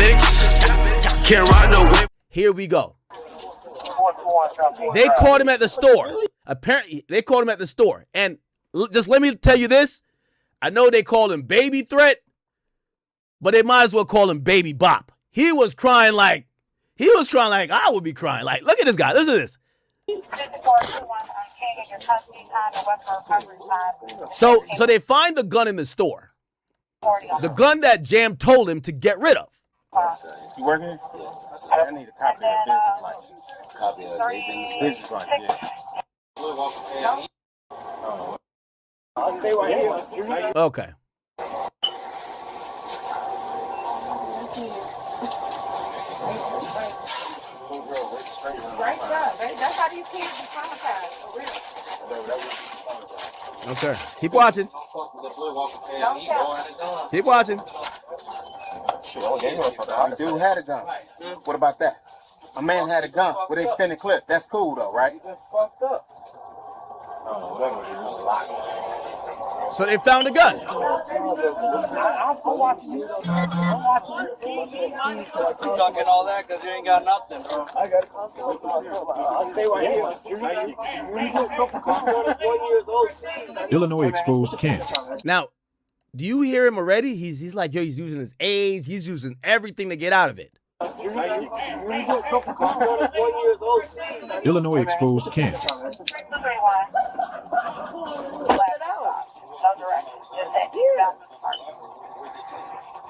Akademiks, can't ride no wave. Here we go. They caught him at the store. Apparently, they caught him at the store. And just let me tell you this. I know they called him Baby Threat, but they might as well call him Baby Bop. He was crying like I would be crying. Like, look at this guy. Listen to this. So they find the gun in the store. The gun that Jam told him to get rid of. You working? I need a copy of the business license. Copy of the business license, yeah. I'll stay right here. Okay. That's how these kids be traumatized, for real. Okay. Keep watching. Keep watching. The dude had a gun. What about that? A man had a gun with an extended clip. That's cool though, right? So they found a gun. I'm watching you. I'm watching you. You talking all that because you ain't got nothing, bro. I got it. I'll stay right here. Illinois exposed camp. Now, do you hear him already? He's like, yo, he's using his age. He's using everything to get out of it. Illinois exposed camp.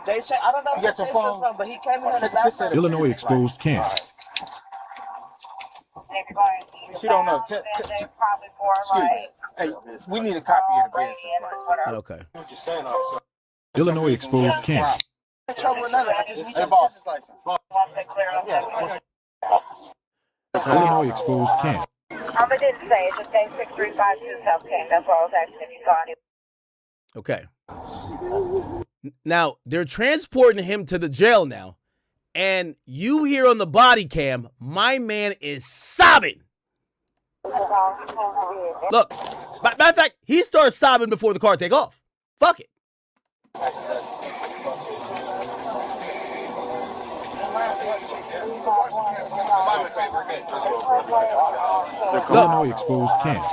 They say, I don't know You got your phone? from, but he came in the back. Illinois exposed camp. She don't know. Excuse me. Hey, we need a copy of the business license. Okay. What you saying, officer? Illinois exposed camp. Trouble with nothing. I just need Hey, your boss. business license. Illinois exposed camp. I didn't say it's just day 6352 South King. That's why I was asking if you saw any. Okay. Now, they're transporting him to the jail now. And you hear on the body cam, my man is sobbing. Look, matter of fact, he starts sobbing before the car take off. Fuck it. Illinois exposed camp.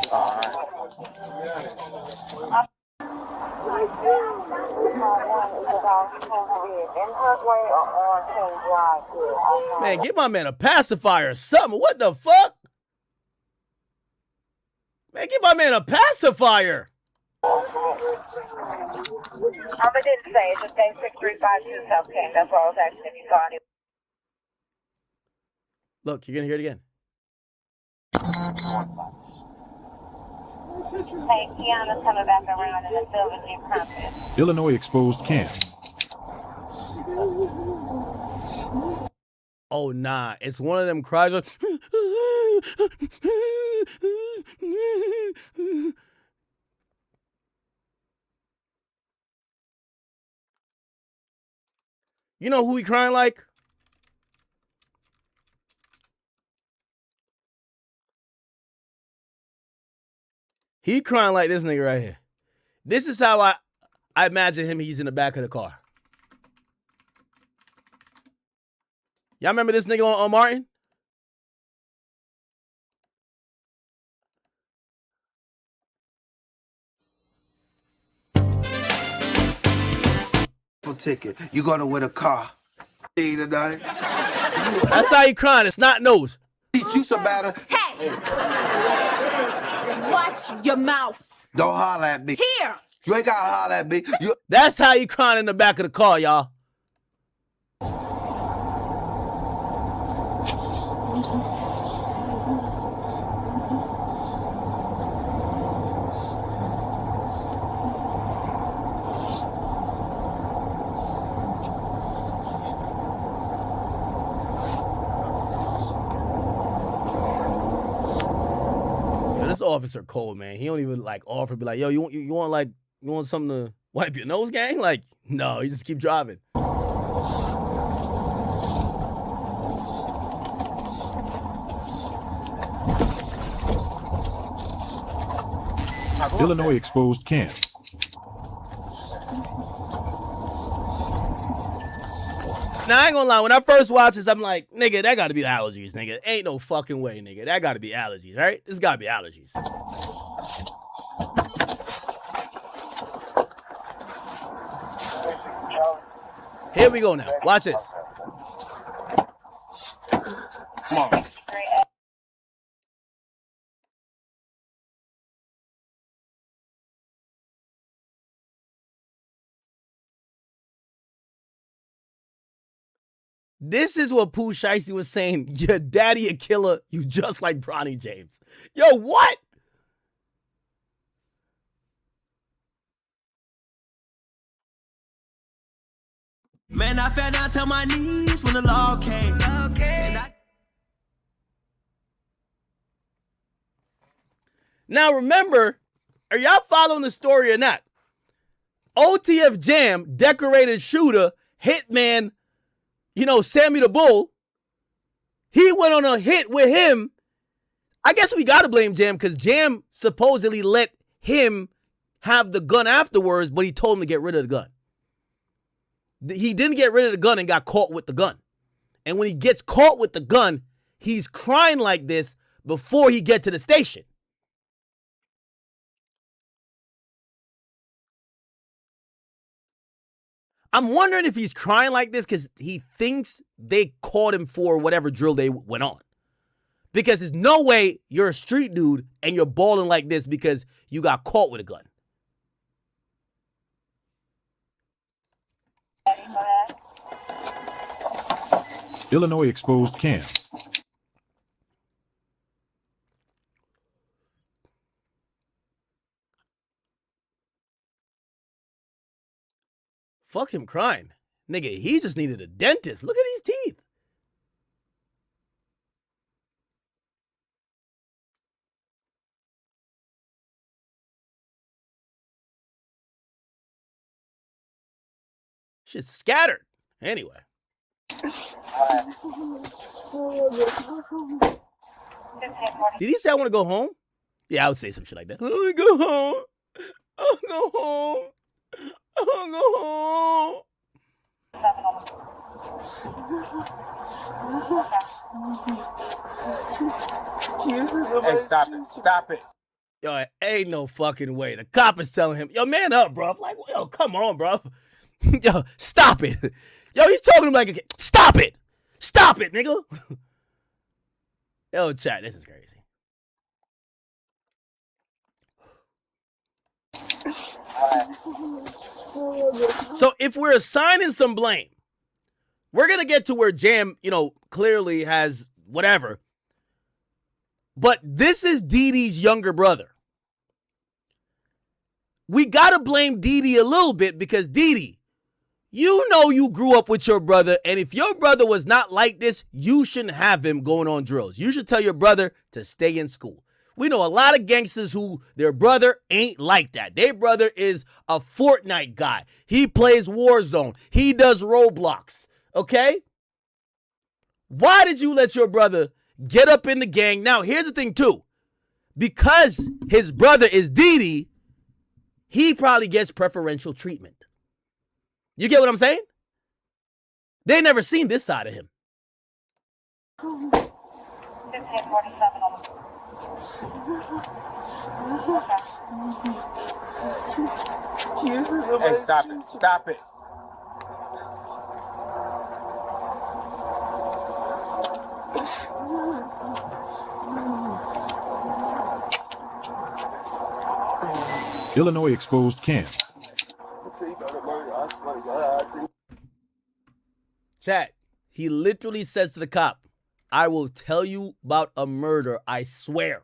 Man, get my man a pacifier or something. What the fuck? Man, get my man a pacifier. I didn't say it's just day 6352 South King. That's why I was asking if you saw any. Look, you're going to hear it again. Hey, Kiana's coming back around in the building in Compton. Illinois exposed camp. Oh, nah. It's one of them cries. Like, you know who he crying like? He crying like this nigga right here. This is how I imagine him. He's in the back of the car. Y'all remember this nigga on Martin? Ticket. You're gonna win a car. Tonight. That's how he crying. It's not nose. Teach you some better. Hey! Watch your mouth. Don't holler at me. Here! You ain't gotta holler at me. That's how he crying in the back of the car, y'all. This officer cold, man. He don't even like offer, be like, yo, you want something to wipe your nose, gang? Like, no, he just keep driving. Illinois exposed camps. Now, I ain't gonna lie. When I first watched this, I'm like, nigga, that gotta be allergies, nigga. Ain't no fucking way, nigga. That gotta be allergies, right? This gotta be allergies. Here we go now. Watch this. Come on. This is what Pooh Shiesty was saying. Your daddy a killer. You just like Bronny James. Yo, what? Man, I fell down to my knees when the law came. Now remember, are y'all following the story or not? OTF Jam, decorated shooter, hitman, Sammy the Bull. He went on a hit with him. I guess we gotta blame Jam because Jam supposedly let him have the gun afterwards, but he told him to get rid of the gun. He didn't get rid of the gun and got caught with the gun. And when he gets caught with the gun, he's crying like this before he get to the station. I'm wondering if he's crying like this because he thinks they caught him for whatever drill they went on. Because there's no way you're a street dude and you're balling like this because you got caught with a gun. Illinois exposed camps. Fuck him crying. Nigga, he just needed a dentist. Look at these teeth. Shit's scattered. Anyway. Did he say I want to go home? Yeah, I would say some shit like that. I want to go home. I want to go home. I want to go home. Hey, stop it. Stop it. Yo, ain't no fucking way. The cop is telling him, yo, man up, bro. Like, yo, come on, bro. Yo, stop it. Yo, he's talking to him like a kid. Stop it. Stop it, nigga. Yo, chat, this is crazy. So if we're assigning some blame, we're going to get to where Jam, clearly has whatever. But this is Dee Dee's younger brother. We got to blame Dee Dee a little bit because Dee Dee, you grew up with your brother, and if your brother was not like this, you shouldn't have him going on drills. You should tell your brother to stay in school. We know a lot of gangsters who their brother ain't like that. Their brother is a Fortnite guy. He plays Warzone. He does Roblox. Okay? Why did you let your brother get up in the gang? Now, here's the thing, too. Because his brother is Dee Dee, he probably gets preferential treatment. You get what I'm saying? They never seen this side of him. Hey, stop it. Stop it. Illinois exposed camps. Chat, he literally says to the cop, I will tell you about a murder, I swear.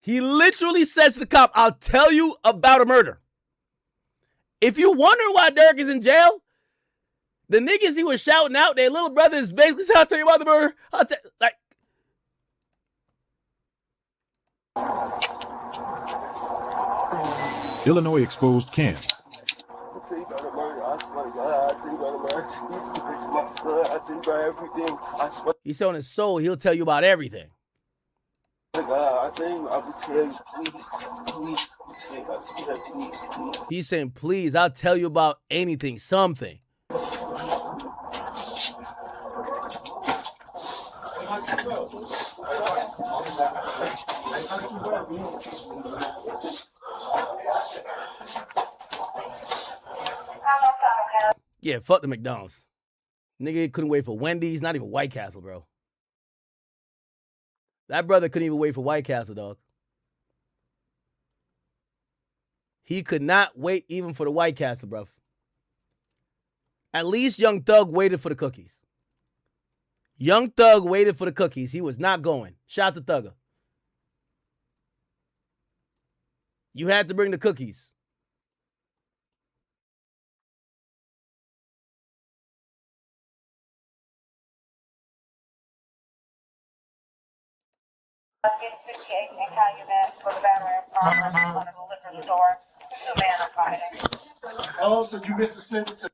He literally says to the cop, I'll tell you about a murder. If you wonder why Durk is in jail, the niggas he was shouting out, their little brother is basically saying, I'll tell you about the murder. Illinois exposed camps. He said on his soul, he'll tell you about everything. Nigga, God, I tell you, I'll be telling you, please. I swear, please. He's saying, please, I'll tell you about anything, something. Yeah, fuck the McDonald's. Nigga couldn't wait for Wendy's, not even White Castle, bro. That brother couldn't even wait for White Castle, dog. He could not wait even for the White Castle, bro. At least Young Thug waited for the cookies. Young Thug waited for the cookies. He was not going. Shout out to Thugger. You had to bring the cookies. Oh, so you get to send it to.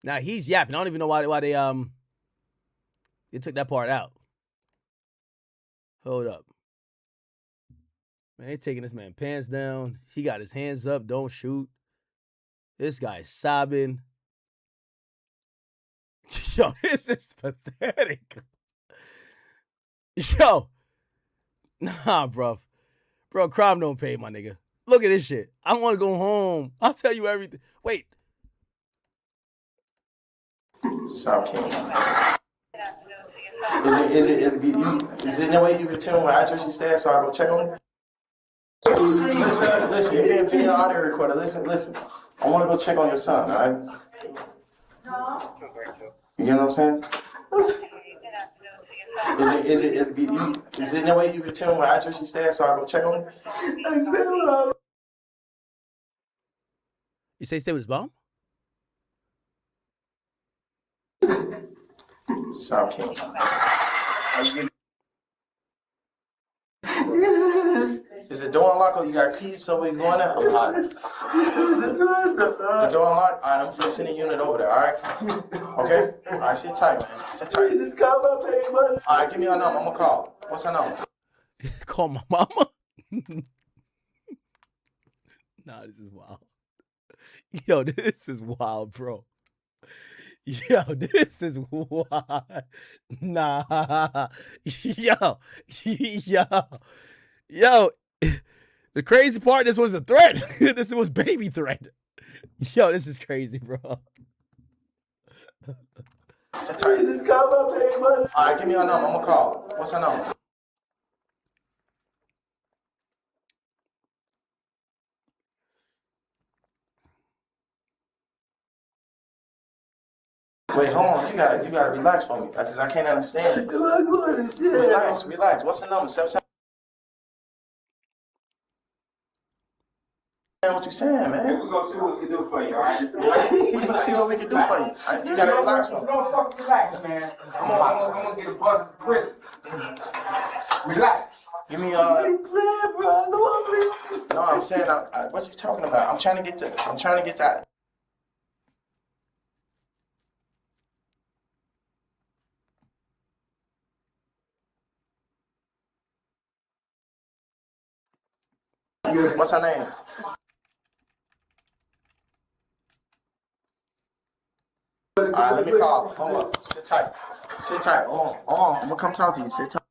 Now he's yapping. I don't even know why they took that part out. Hold up. Man, they taking this man pants down. He got his hands up. Don't shoot. This guy's sobbing. Yo, this is pathetic. Yo. Nah, bro. Bro, crime don't pay, my nigga. Look at this shit. I want to go home. I'll tell you everything. Wait. Stop killing me. Is there no way you can tell me what address you stay at so I go check on it? Listen, you're being video audio recorder. Listen. I want to go check on your son, all right? You get what I'm saying? Is there no way you can tell me what address you stay at so I go check on it? You say stay with his mom? Stop killing me. Is the door unlocked or you got keys so we going out? I'm hot. The door unlocked? Alright, I'm finna send a unit over there, alright? Okay? Alright, sit tight, man. Sit tight. Alright, give me her number. I'm gonna call. What's her number? Call my mama? Nah, this is wild. Yo, this is wild, bro. Yo, this is wild. Nah. Yo. The crazy part, this was a threat. This was baby threat. Yo, this is crazy, bro. Alright, give me her number. I'm gonna call. What's her number? Wait, hold on. You gotta relax for me, because I can't understand. Relax. What's the number? 77. What you saying, man? We're gonna see what we can do for you, all right? We're gonna see what we can do for you. You gotta relax for me. Don't fucking relax, man. I'm gonna get a bus to prison. Relax. Give me No, I'm saying, what you talking about? I'm trying to get that. What's her name? Alright, let me call. Hold up. Sit tight. Hold on. I'm gonna come talk to you. Sit tight.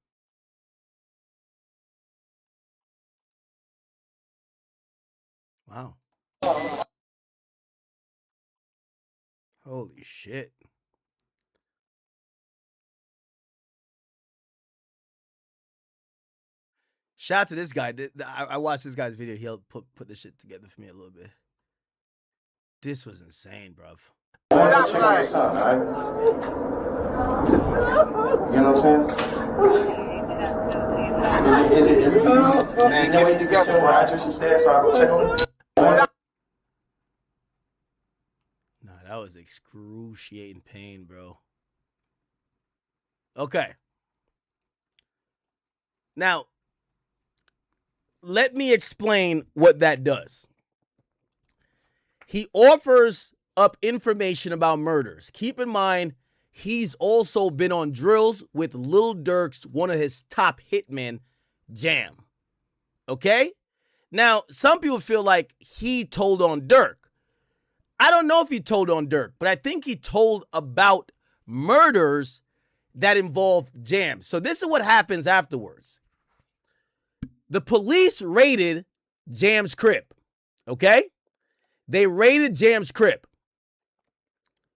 Wow. Holy shit. Shout out to this guy. I watched this guy's video. He'll put this shit together for me a little bit. This was insane, bruv. You know what I'm saying? Is it no way you can tell me what address you stay at so I go check on it? Nah, that was excruciating pain, bro. Okay. Now, let me explain what that does. He offers up information about murders. Keep in mind, he's also been on drills with Lil Durk's one of his top hitmen, Jam. Okay? Now, some people feel like he told on Durk. I don't know if he told on Durk, but I think he told about murders that involved Jam. So this is what happens afterwards. The police raided Jam's crib. Okay? They raided Jam's crib.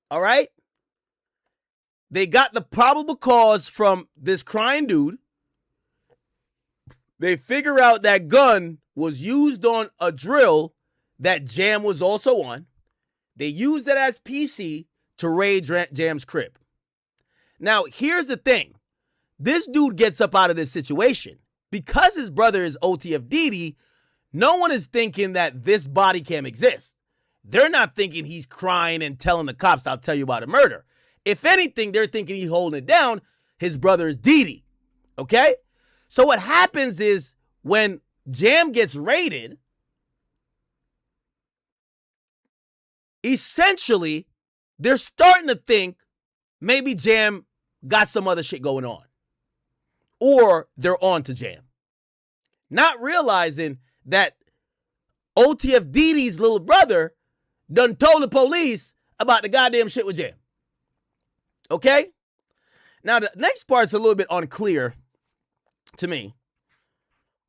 All right? They got the probable cause from this crying dude. They figure out that gun was used on a drill that Jam was also on. They used it as PC to raid Jam's crib. Now, here's the thing. This dude gets up out of this situation. Because his brother is OTF Didi, no one is thinking that this body cam exists. They're not thinking he's crying and telling the cops, I'll tell you about a murder. If anything, they're thinking he's holding it down. His brother is Didi. Okay? So what happens is when Jam gets raided, essentially, they're starting to think maybe Jam got some other shit going on. Or they're on to Jam. Not realizing that OTF Didi's little brother done told the police about the goddamn shit with Jam. Okay? Now, the next part's a little bit unclear to me.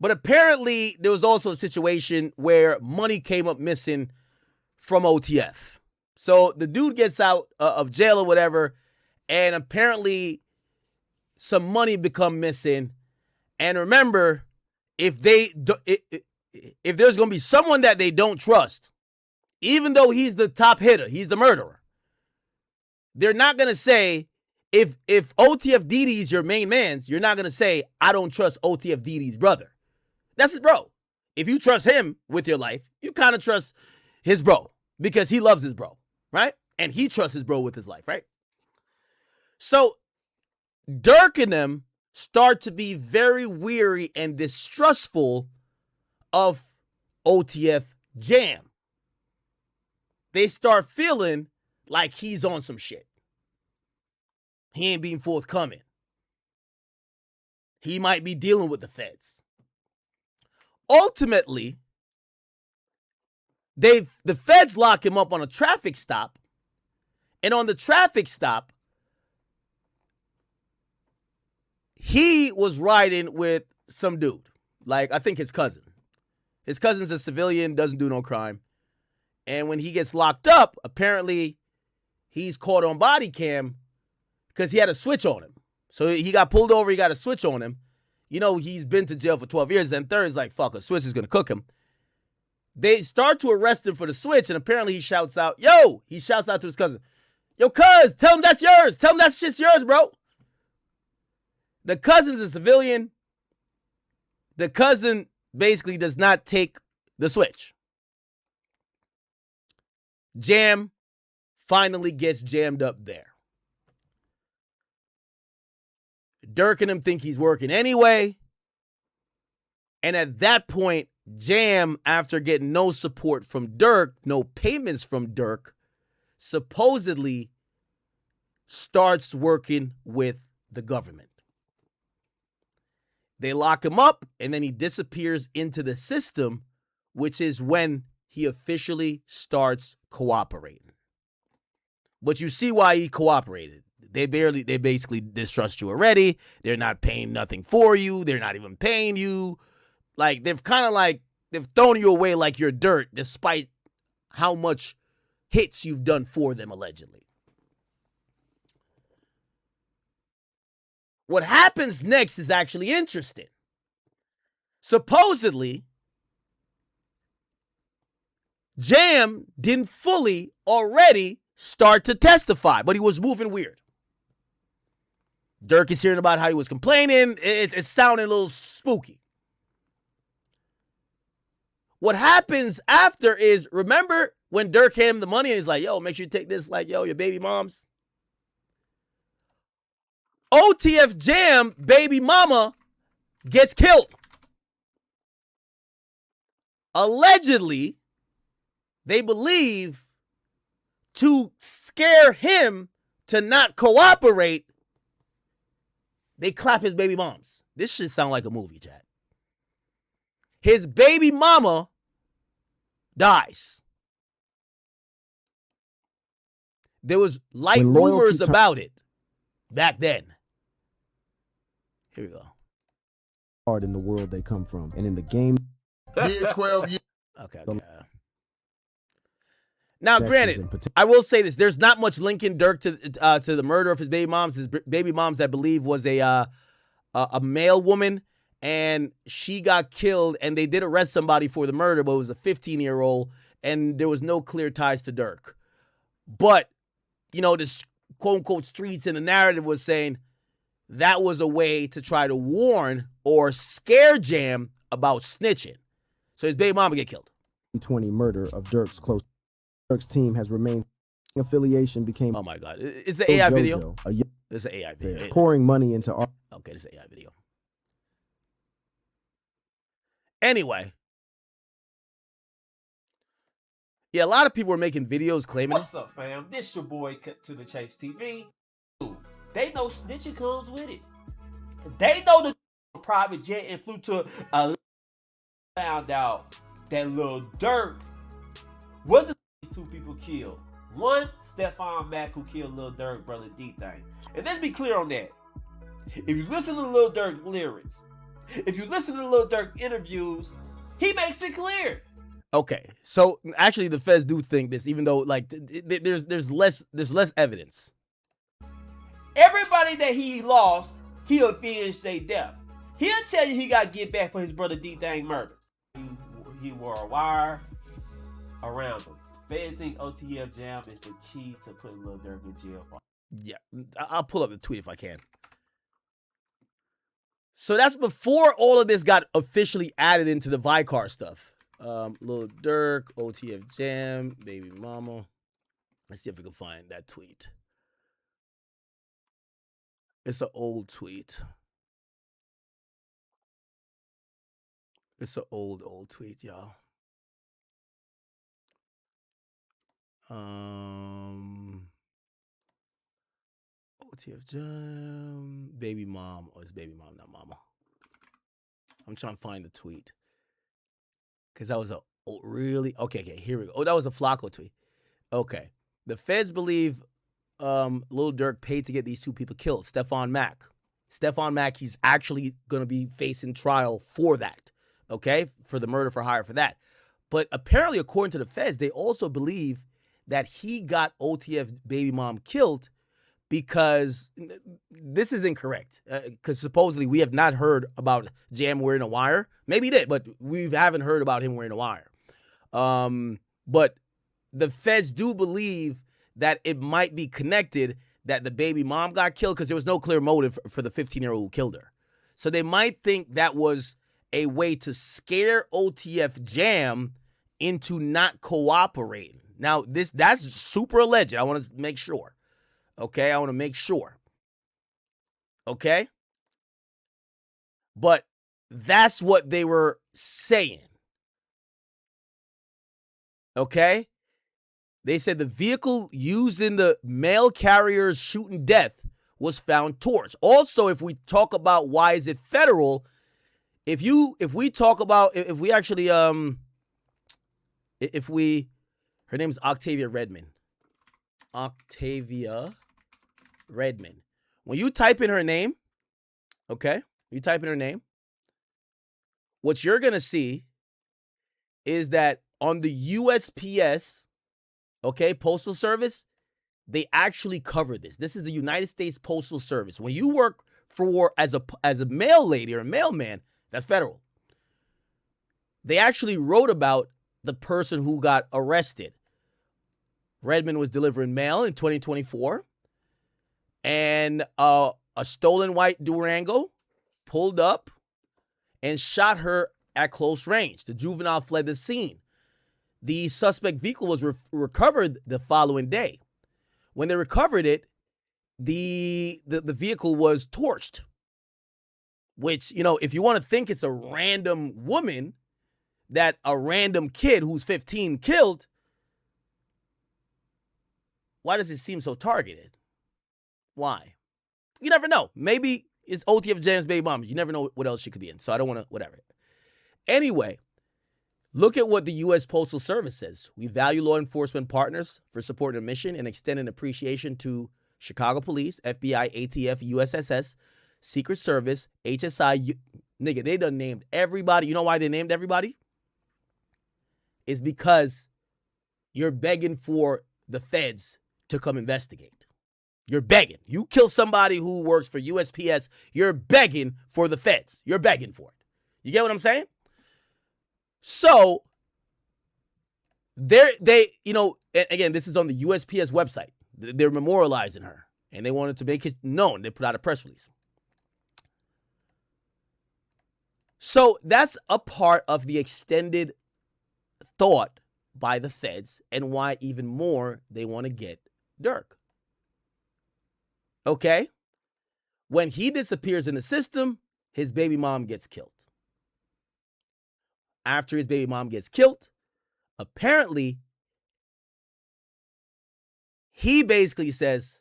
But apparently, there was also a situation where money came up missing from OTF. So the dude gets out of jail or whatever, and apparently some money become missing. And remember, if there's going to be someone that they don't trust, even though he's the top hitter, he's the murderer, they're not going to say, if OTF Didi's your main man's, you're not going to say, I don't trust OTF Didi's brother. That's his bro. If you trust him with your life, you kind of trust his bro because he loves his bro, right? And he trusts his bro with his life, right? So Durk and them start to be very weary and distrustful of OTF Jam. They start feeling like he's on some shit. He ain't being forthcoming. He might be dealing with the feds. Ultimately, the feds lock him up on a traffic stop. And on the traffic stop, he was riding with some dude. Like, I think his cousin. His cousin's a civilian, doesn't do no crime. And when he gets locked up, apparently he's caught on body cam because he had a switch on him. So he got pulled over, he got a switch on him. You know, he's been to jail for 12 years, and third is like, fuck, a switch is going to cook him. They start to arrest him for the switch, and apparently he shouts out, yo! He shouts out to his cousin, yo, cuz, tell him that's yours. Tell him that shit's yours, bro. The cousin's a civilian. The cousin basically does not take the switch. Jam finally gets jammed up there. Durk and him think he's working anyway. And at that point, Jam, after getting no support from Durk, no payments from Durk, supposedly starts working with the government. They lock him up, and then he disappears into the system, which is when he officially starts cooperating. But you see why he cooperated. They basically distrust you already. They're not paying nothing for you. They're not even paying you. Like, they've thrown you away like you're dirt, despite how much hits you've done for them, allegedly. What happens next is actually interesting. Supposedly, Jam didn't fully already start to testify, but he was moving weird. Durk is hearing about how he was complaining. It's sounding a little spooky. What happens after is, remember when Durk handed him the money and he's like, yo, make sure you take this, like, yo, your baby mom's? OTF Jam baby mama gets killed. Allegedly, they believe to scare him to not cooperate, they clap his baby moms. This should sound like a movie, Chad. His baby mama dies. There was light rumors about it back then. Here we go. Hard in the world they come from, and in the game. Year 12 years. Okay. Now, granted, I will say this: there's not much linking Durk to the murder of his baby moms. His baby moms, I believe, was a male woman, and she got killed. And they did arrest somebody for the murder, but it was a 15-year-old, and there was no clear ties to Durk. But this quote unquote streets in the narrative was saying that was a way to try to warn or scare Jam about snitching. So his baby mama get killed. 20 murder of Durk's close. Durk's team has remained. Affiliation became. Oh my God! It's an AI video. It's an AI video. Pouring money into art. Okay, this is an AI video. Anyway, yeah, a lot of people are making videos claiming. What's up, fam? This your boy Cut to the Chase TV. They know snitching comes with it. They know the private jet and flew to a. Found out that Lil Durk wasn't these two people killed. One, Stephon Mack, who killed Lil Durk, brother D-Thing. And let's be clear on that. If you listen to Lil Durk lyrics, if you listen to Lil Durk interviews, he makes it clear. Okay, so actually the feds do think this, even though there's less evidence. Everybody that he lost, he avenged their death. He'll tell you he got to get back for his brother D-Thing murder. He wore a wire around him. Feds think OTF Jam is the key to putting Lil Durk in jail. Yeah, I'll pull up the tweet if I can. So that's before all of this got officially added into the Vicar stuff. Lil Durk, OTF Jam, baby mama. Let's see if we can find that tweet. It's an old tweet. It's an old tweet, y'all. OTF Jam, baby mom. Oh, it's baby mom, not mama. I'm trying to find the tweet. Because that was a really... Okay, here we go. Oh, that was a Flacco tweet. Okay. The feds believe Lil Durk paid to get these two people killed. Stephon Mack. Stephon Mack, he's actually going to be facing trial for that. Okay? For the murder for hire for that. But apparently, according to the feds, they also believe that he got OTF baby mom killed because this is incorrect. Because supposedly we have not heard about Jam wearing a wire. Maybe he did, but we haven't heard about him wearing a wire. But the feds do believe that it might be connected that the baby mom got killed because there was no clear motive for the 15-year-old who killed her. So they might think that was a way to scare OTF Jam into not cooperating. Now, that's super alleged. I want to make sure. Okay? I want to make sure. Okay? But that's what they were saying. Okay? They said the vehicle used in the mail carrier's shooting death was found torched. Also, if we talk about why is it federal, if her name is Octavia Redmond. Octavia Redmond. When you type in her name, okay, what you're going to see is that on the USPS, okay, Postal Service, they actually cover this. This is the United States Postal Service. When you work for as a mail lady or a mailman, that's federal. They actually wrote about the person who got arrested. Redmond was delivering mail in 2024, and a stolen white Durango pulled up and shot her at close range. The juvenile fled the scene. The suspect vehicle was recovered the following day. When they recovered it, the vehicle was torched, which, if you want to think it's a random woman that a random kid who's 15 killed, why does it seem so targeted? Why? You never know. Maybe it's OTF Jam's baby mama. You never know what else she could be in. So I don't want to, whatever. Anyway, look at what the U.S. Postal Service says. We value law enforcement partners for supporting the mission and extending appreciation to Chicago Police, FBI, ATF, USSS, Secret Service, HSI. Nigga, they done named everybody. You know why they named everybody? It's because you're begging for the feds to come investigate. You're begging. You kill somebody who works for USPS, you're begging for the feds. You're begging for it. You get what I'm saying? So, again, this is on the USPS website. They're memorializing her, and they wanted to make it known. They put out a press release. So, that's a part of the extended thought by the feds and why even more they want to get Durk. Okay? When he disappears in the system, his baby mom gets killed. After his baby mom gets killed, apparently, he basically says,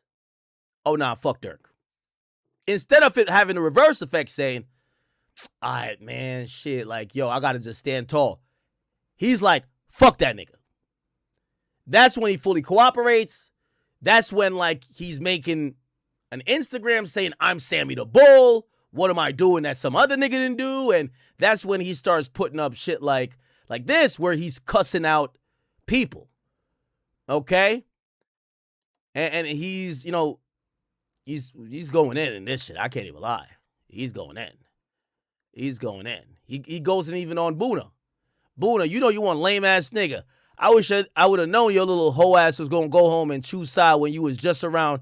oh, nah, fuck Durk. Instead of it having a reverse effect saying, all right, man, shit, like, yo, I got to just stand tall. He's like, fuck that nigga. That's when he fully cooperates. That's when, like, he's making an Instagram saying, I'm Sammy the Bull. What am I doing that some other nigga didn't do? And that's when he starts putting up shit like this, where he's cussing out people. Okay? And he's, he's going in this shit. I can't even lie. He's going in. He's going in. He goes in even on Boona. Boona, you know you want lame ass nigga. I wish I would have known your little hoe ass was gonna go home and choose side when you was just around.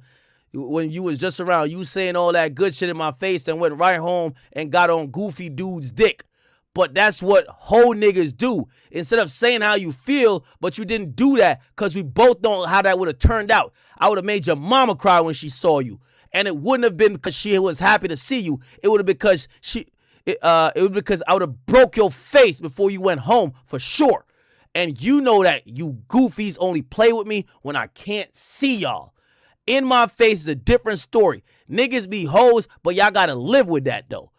You saying all that good shit in my face and went right home and got on goofy dude's dick. But that's what hoe niggas do. Instead of saying how you feel, but you didn't do that because we both know how that would have turned out. I would have made your mama cry when she saw you. And it wouldn't have been because she was happy to see you. It would have been because because I would have broke your face before you went home for sure. And you know that you goofies only play with me when I can't see y'all. In my face is a different story. Niggas be hoes, but y'all gotta live with that though.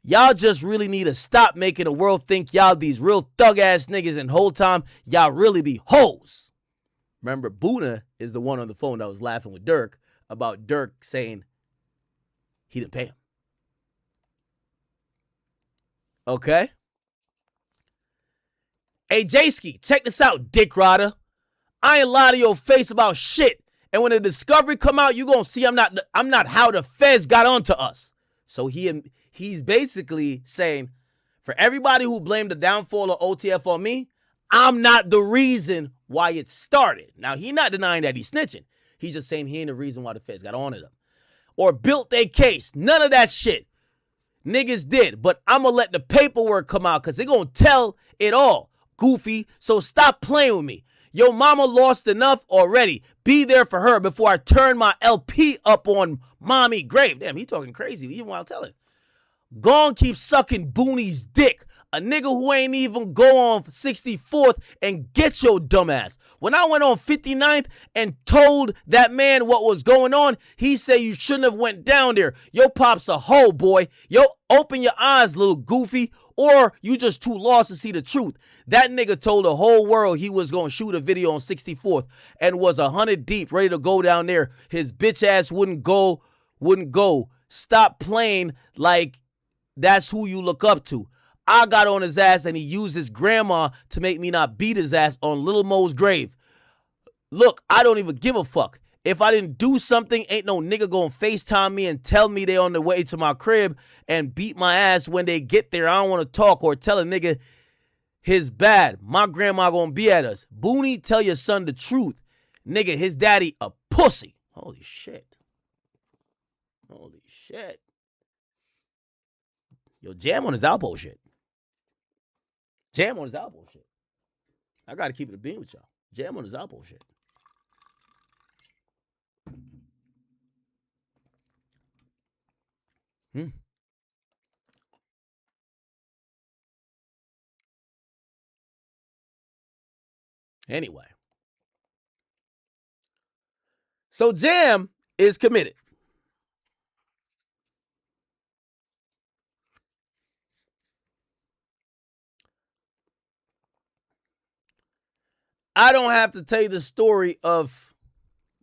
Y'all just really need to stop making the world think y'all these real thug ass niggas and whole time y'all really be hoes. Remember, Boona is the one on the phone that was laughing with Durk about Durk saying he didn't pay him. Okay? Hey, Jayski, check this out, dick rider. I ain't lie to your face about shit. And when the discovery come out, you gonna see I'm not how the feds got onto us. So he's basically saying, for everybody who blamed the downfall of OTF on me, I'm not the reason why it started. Now, he not denying that he's snitching. He's just saying he ain't the reason why the feds got onto them. Or built their case. None of that shit. Niggas did. But I'm gonna let the paperwork come out because they're gonna tell it all. Goofy. So stop playing with me. Your mama lost enough already. Be there for her before I turn my LP up on mommy grave. Damn, he talking crazy even while telling. Go and keep sucking Booney's dick. A nigga who ain't even go on 64th and get your dumb ass. When I went on 59th and told that man what was going on, he said you shouldn't have went down there. Your pop's a hoe, boy. Yo, open your eyes, little goofy. Or you just too lost to see the truth. That nigga told the whole world he was going to shoot a video on 64th and was 100 deep, ready to go down there. His bitch ass wouldn't go. Stop playing like that's who you look up to. I got on his ass and he used his grandma to make me not beat his ass on Little Mo's grave. Look, I don't even give a fuck. If I didn't do something, ain't no nigga gonna FaceTime me and tell me they on the way to my crib and beat my ass when they get there. I don't want to talk or tell a nigga his bad. My grandma gonna be at us. Booney, tell your son the truth. Nigga, his daddy a pussy. Holy shit. Holy shit. Yo, Jam on his elbow shit. Jam on his elbow shit. I gotta keep it a bean with y'all. Jam on his elbow shit. Anyway. So Jam is committed. I don't have to tell you the story of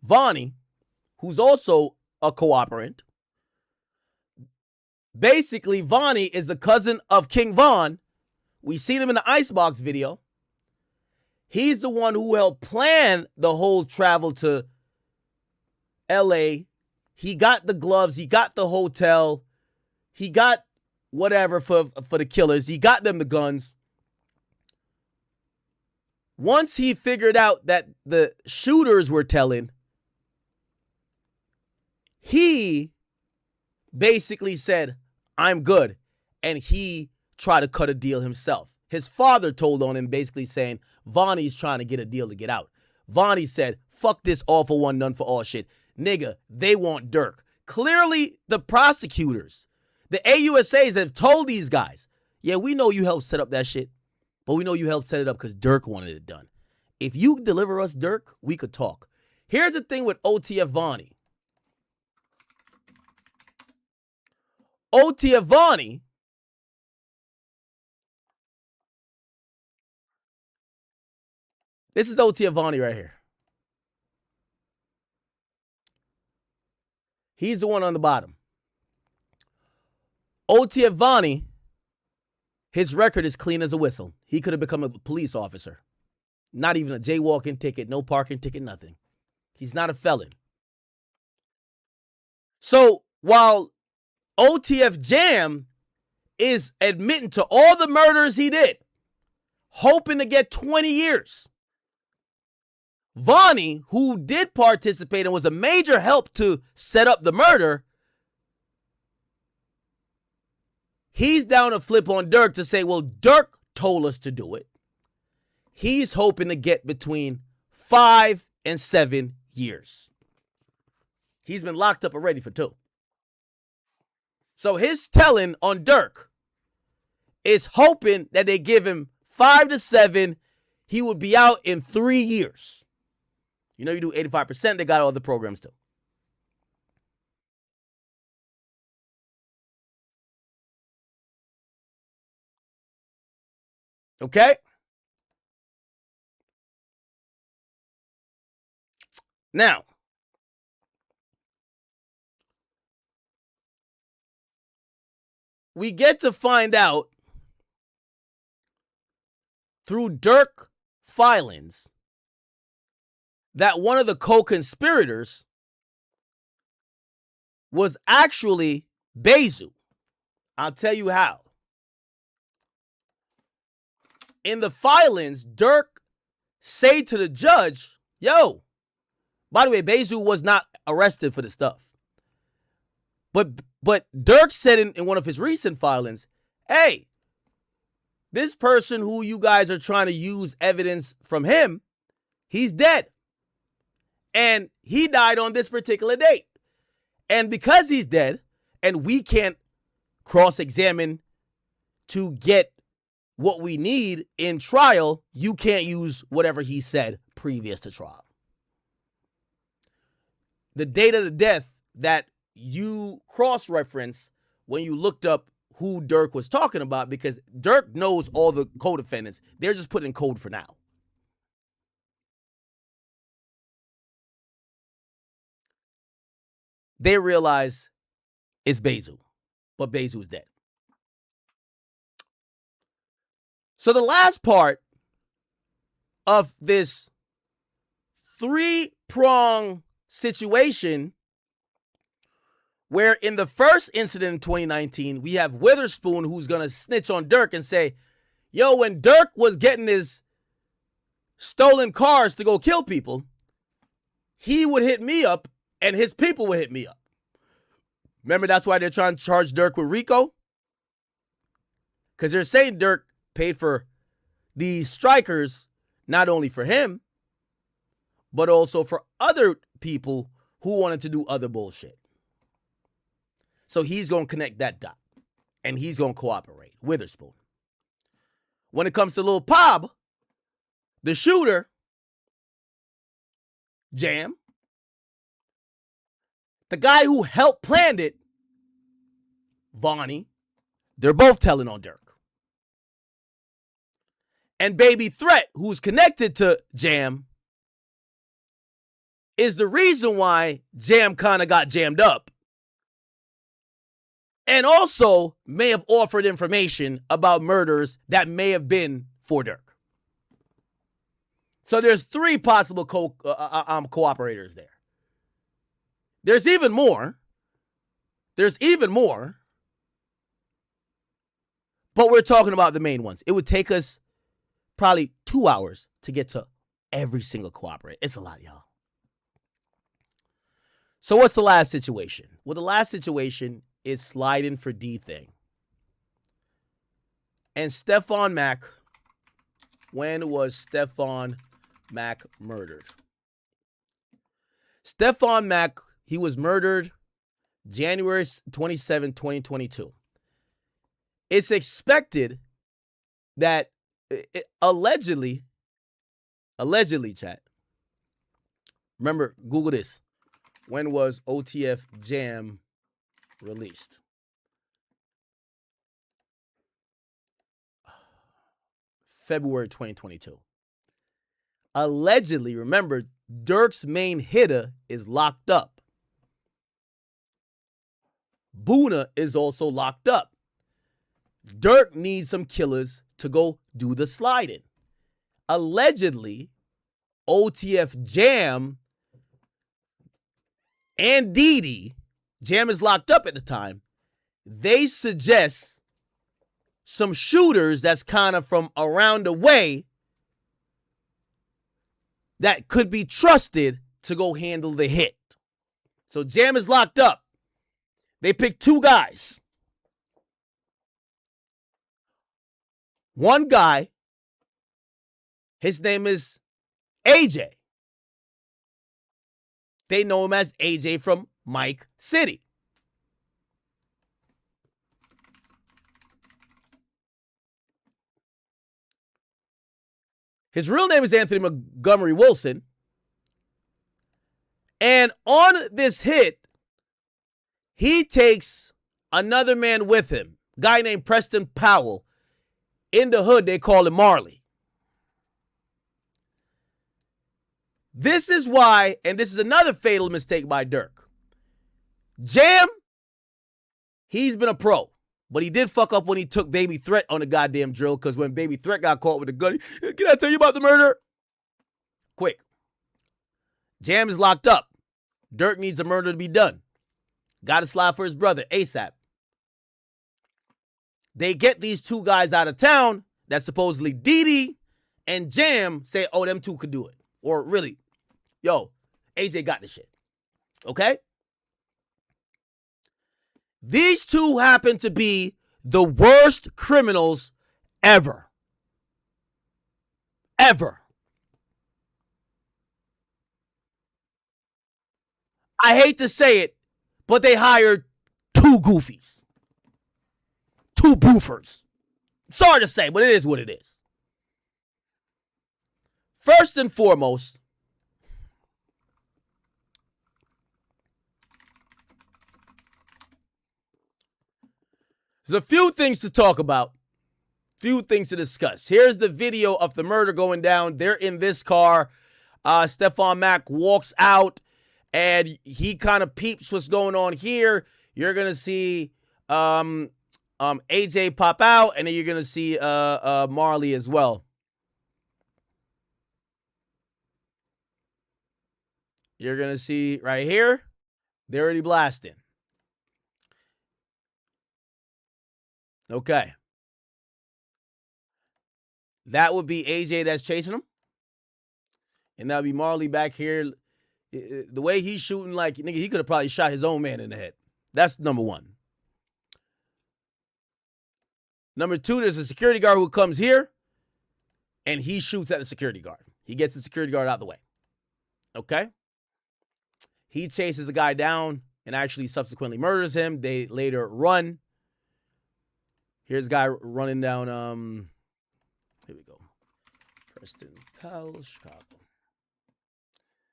Vonnie, who's also a cooperant. Basically, Vonnie is the cousin of King Von. We seen him in the Icebox video. He's the one who helped plan the whole travel to LA. He got the gloves. He got the hotel. He got whatever for the killers. He got them the guns. Once he figured out that the shooters were telling, he basically said, I'm good. And he tried to cut a deal himself. His father told on him, basically saying, Vonnie's trying to get a deal to get out. Vonnie said, fuck this all for one, none for all shit. Nigga, they want Durk. Clearly, the prosecutors, the AUSAs have told these guys, yeah, we know you helped set up that shit, but we know you helped set it up because Durk wanted it done. If you deliver us Durk, we could talk. Here's the thing with OTF Vonnie. OTF Vonnie this is the OTF Vonnie right here. He's the one on the bottom. OTF Vonnie, his record is clean as a whistle. He could have become a police officer. Not even a jaywalking ticket, no parking ticket, nothing. He's not a felon. So while OTF Jam is admitting to all the murders he did, hoping to get 20 years, Vonnie, who did participate and was a major help to set up the murder, he's down to flip on Durk to say, well, Durk told us to do it. He's hoping to get between 5 and 7 years. He's been locked up already for 2. So his telling on Durk is hoping that they give him 5 to 7. He would be out in 3 years. You know, you do 85%, they got all the programs too. Okay? Now, we get to find out through Durk filings that one of the co-conspirators was actually Bezu. I'll tell you how. In the filings, Durk say to the judge, yo, by the way, Bezu was not arrested for the stuff. But Durk said in one of his recent filings, hey, this person who you guys are trying to use evidence from him, he's dead. And he died on this particular date. And because he's dead, and we can't cross-examine to get what we need in trial, you can't use whatever he said previous to trial. The date of the death that you cross-reference when you looked up who Durk was talking about, because Durk knows all the co-defendants. They're just putting code for now. They realize it's Bezu, but Bezu is dead. So the last part of this 3-prong situation, where in the first incident in 2019, we have Witherspoon who's going to snitch on Durk and say, yo, when Durk was getting his stolen cars to go kill people, he would hit me up and his people would hit me up. Remember, that's why they're trying to charge Durk with RICO? Because they're saying Durk paid for these strikers, not only for him, but also for other people who wanted to do other bullshit. So he's going to connect that dot. And he's going to cooperate. Witherspoon. When it comes to Lil Pob, the shooter, Jam, The guy who helped plan it, Vonnie, they're both telling on Durk. And Baby Threat, who's connected to Jam, is the reason why Jam kind of got jammed up. And also may have offered information about murders that may have been for Durk. So there's 3 possible cooperators there. There's even more. But we're talking about the main ones. It would take us probably 2 hours to get to every single cooperator. It's a lot, y'all. So what's the last situation? Well, the last situation is sliding for D thing. And Stefan Mack, when was Stefan Mack murdered? Stefan Mack, he was murdered January 27, 2022. It's expected that allegedly, chat. Remember, Google this. When was OTF Jam released? February 2022. Allegedly, remember, Durk's main hitter is locked up. Boona is also locked up. Durk needs some killers to go do the sliding. Allegedly, OTF Jam and Didi, Jam is locked up at the time, they suggest some shooters that's kind of from around the way that could be trusted to go handle the hit. So Jam is locked up. They picked 2 guys. One guy, his name is AJ. They know him as AJ from Mike City. His real name is Anthony Montgomery Wilson. And on this hit, he takes another man with him, a guy named Preston Powell. In the hood, they call him Marley. This is why, and this is another fatal mistake by Durk. Jam, he's been a pro. But he did fuck up when he took Baby Threat on the goddamn drill, because when Baby Threat got caught with a gun, can I tell you about the murder? Quick. Jam is locked up. Durk needs a murder to be done. Got to slide for his brother, ASAP. They get these 2 guys out of town that supposedly Didi and Jam say, oh, them 2 could do it. Or really, yo, AJ got this shit. Okay? These 2 happen to be the worst criminals ever. Ever. I hate to say it, but they hired 2 goofies. 2 boofers. Sorry to say, but it is what it is. First and foremost, there's a few things to talk about, few things to discuss. Here's the video of the murder going down. They're in this car. Stefan Mack walks out, and he kind of peeps what's going on here. You're going to see AJ pop out, and then you're going to see Marley as well. You're going to see right here, they're already blasting. Okay. That would be AJ that's chasing him. And that would be Marley back here. The way he's shooting, like, nigga, he could have probably shot his own man in the head. That's number 1. Number 2, there's a security guard who comes here, and he shoots at the security guard. He gets the security guard out of the way. Okay? He chases a guy down and actually subsequently murders him. They later run. Here's a guy running down, here we go. Preston Powell, Chicago.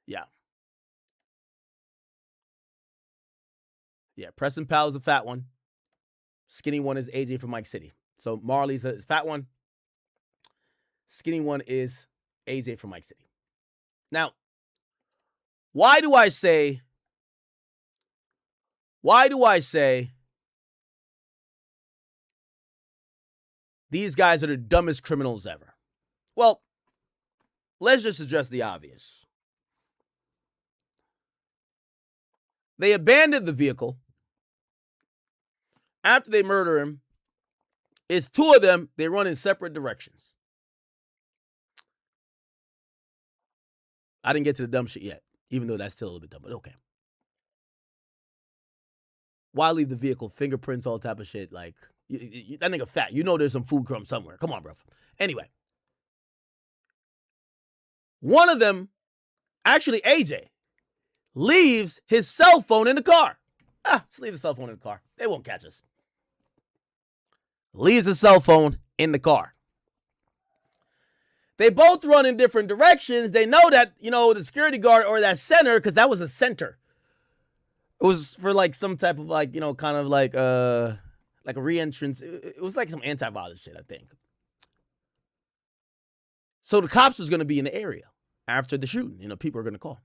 Yeah. Yeah, Preston Powell is the fat one. Skinny one is AJ from Mike City. So Marley's a fat one. Skinny one is AJ from Mike City. Now, why do I say these guys are the dumbest criminals ever? Well, let's just address the obvious. They abandoned the vehicle after they murder him. It's two of them. They run in separate directions. I didn't get to the dumb shit yet, even though that's still a little bit dumb, but okay. Why leave the vehicle? Fingerprints, all type of shit. Like, that nigga fat. You know there's some food crumbs somewhere. Come on, bro. Anyway. One of them, actually AJ, leaves his cell phone in the car. Just leave the cell phone in the car. They won't catch us. Leaves his cell phone in the car. They both run in different directions. They know that, the security guard or that center, because that was a center. It was for like some type of like, kind of like a re-entrance. It was like some anti-violence shit, I think. So the cops was going to be in the area after the shooting. People are going to call.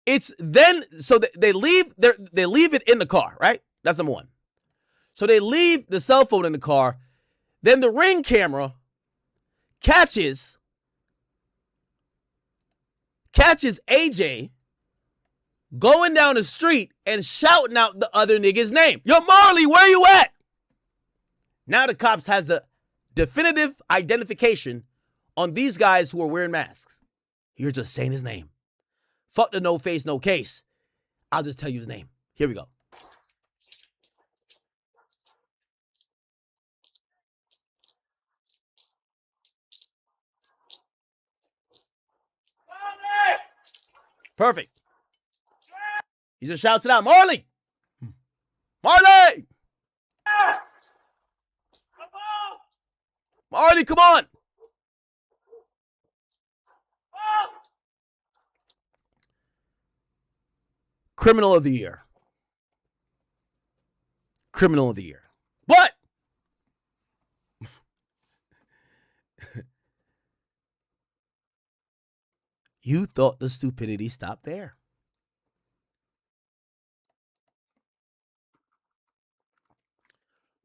It's then, so they leave it in the car, right? That's number one. So they leave the cell phone in the car. Then the Ring camera catches AJ going down the street and shouting out the other nigga's name. Yo, Marley, where you at? Now the cops has a definitive identification on these guys who are wearing masks. You're just saying his name. Fuck the no face, no case. I'll just tell you his name. Here we go. Perfect. He just shouts it out. Marley! Marley! Marley, come on! Criminal of the year. Criminal of the year. But you thought the stupidity stopped there.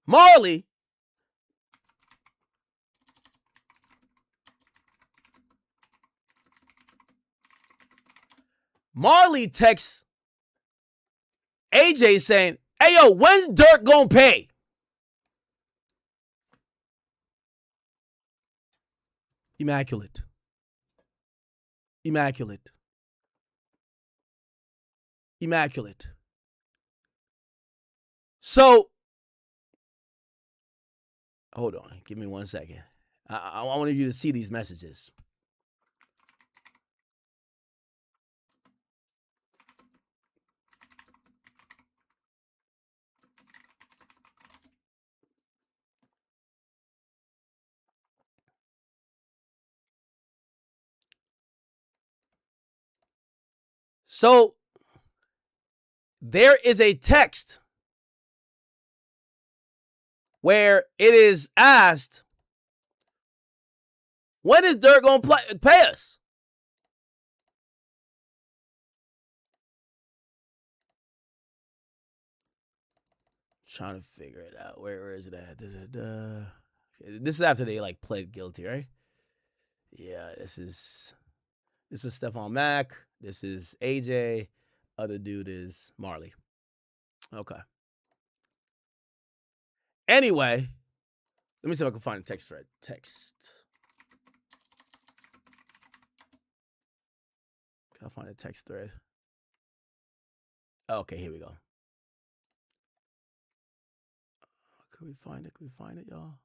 Marley texts AJ saying, hey, yo, when's Durk gonna pay? Immaculate. Immaculate. Immaculate. So, hold on. Give me 1 second. I want you to see these messages. So, there is a text where it is asked, when is Durk going to pay us? Trying to figure it out. Where is it at? This is after they like pled guilty, right? Yeah, this was Stephon Mack. This is AJ. Other dude is Marley. Okay. Anyway, let me see if I can find a text thread. Text. Can I find a text thread? Okay, here we go. Could we find it? Could we find it, y'all?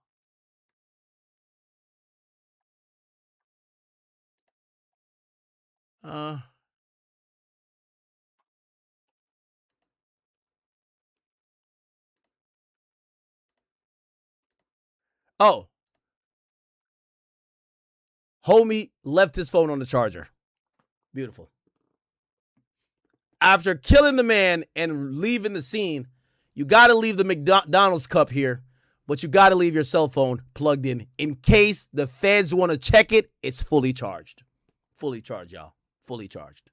Oh. Homie left his phone on the charger. Beautiful. after killing the man and leaving the scene, you got to leave the McDonald's cup here, but you got to leave your cell phone plugged in case the feds want to check it. It's fully charged. Fully charged, y'all. Fully charged.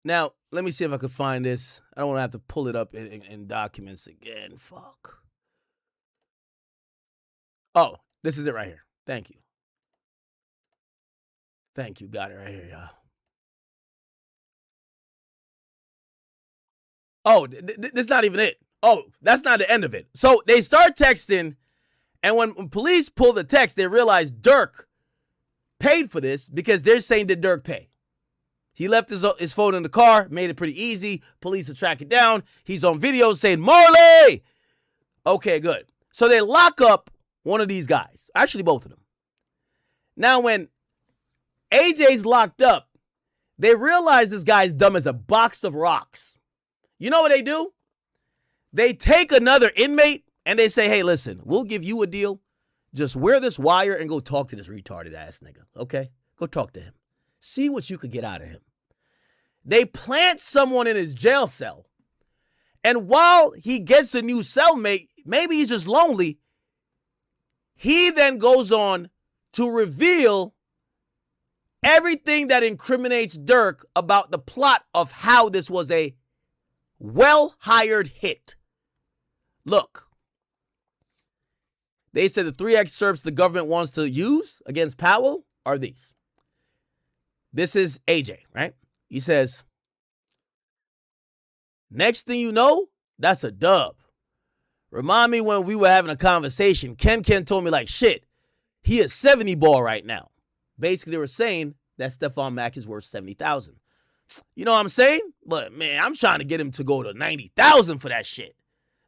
Now, let me see if I can find this. I don't want to have to pull it up in documents again. Fuck. Oh, this is it right here. Thank you. Thank you. Got it right here, y'all. Oh, this is not even it. Oh, that's not the end of it. So they start texting, and when police pull the text, they realize Durk paid for this because they're saying, did Durk pay? He left his phone in the car, made it pretty easy. Police will track it down. He's on video saying, Marley! Okay, good. So they lock up one of these guys. Actually, both of them. Now, when AJ's locked up, they realize this guy's dumb as a box of rocks. You know what they do? They take another inmate and they say, hey, listen, we'll give you a deal. Just wear this wire and go talk to this retarded ass nigga, okay? Go talk to him. See what you could get out of him. They plant someone in his jail cell. And while he gets a new cellmate, maybe he's just lonely, he then goes on to reveal everything that incriminates Durk about the plot of how this was a well-hired hit. Look, they said the 3 excerpts the government wants to use against Powell are these. This is AJ, right? He says, next thing you know, that's a dub. Remind me when we were having a conversation, Ken told me like shit, he is 70 ball right now. Basically, they were saying that Stephon Mack is worth 70,000. You know what I'm saying? But man, I'm trying to get him to go to 90,000 for that shit.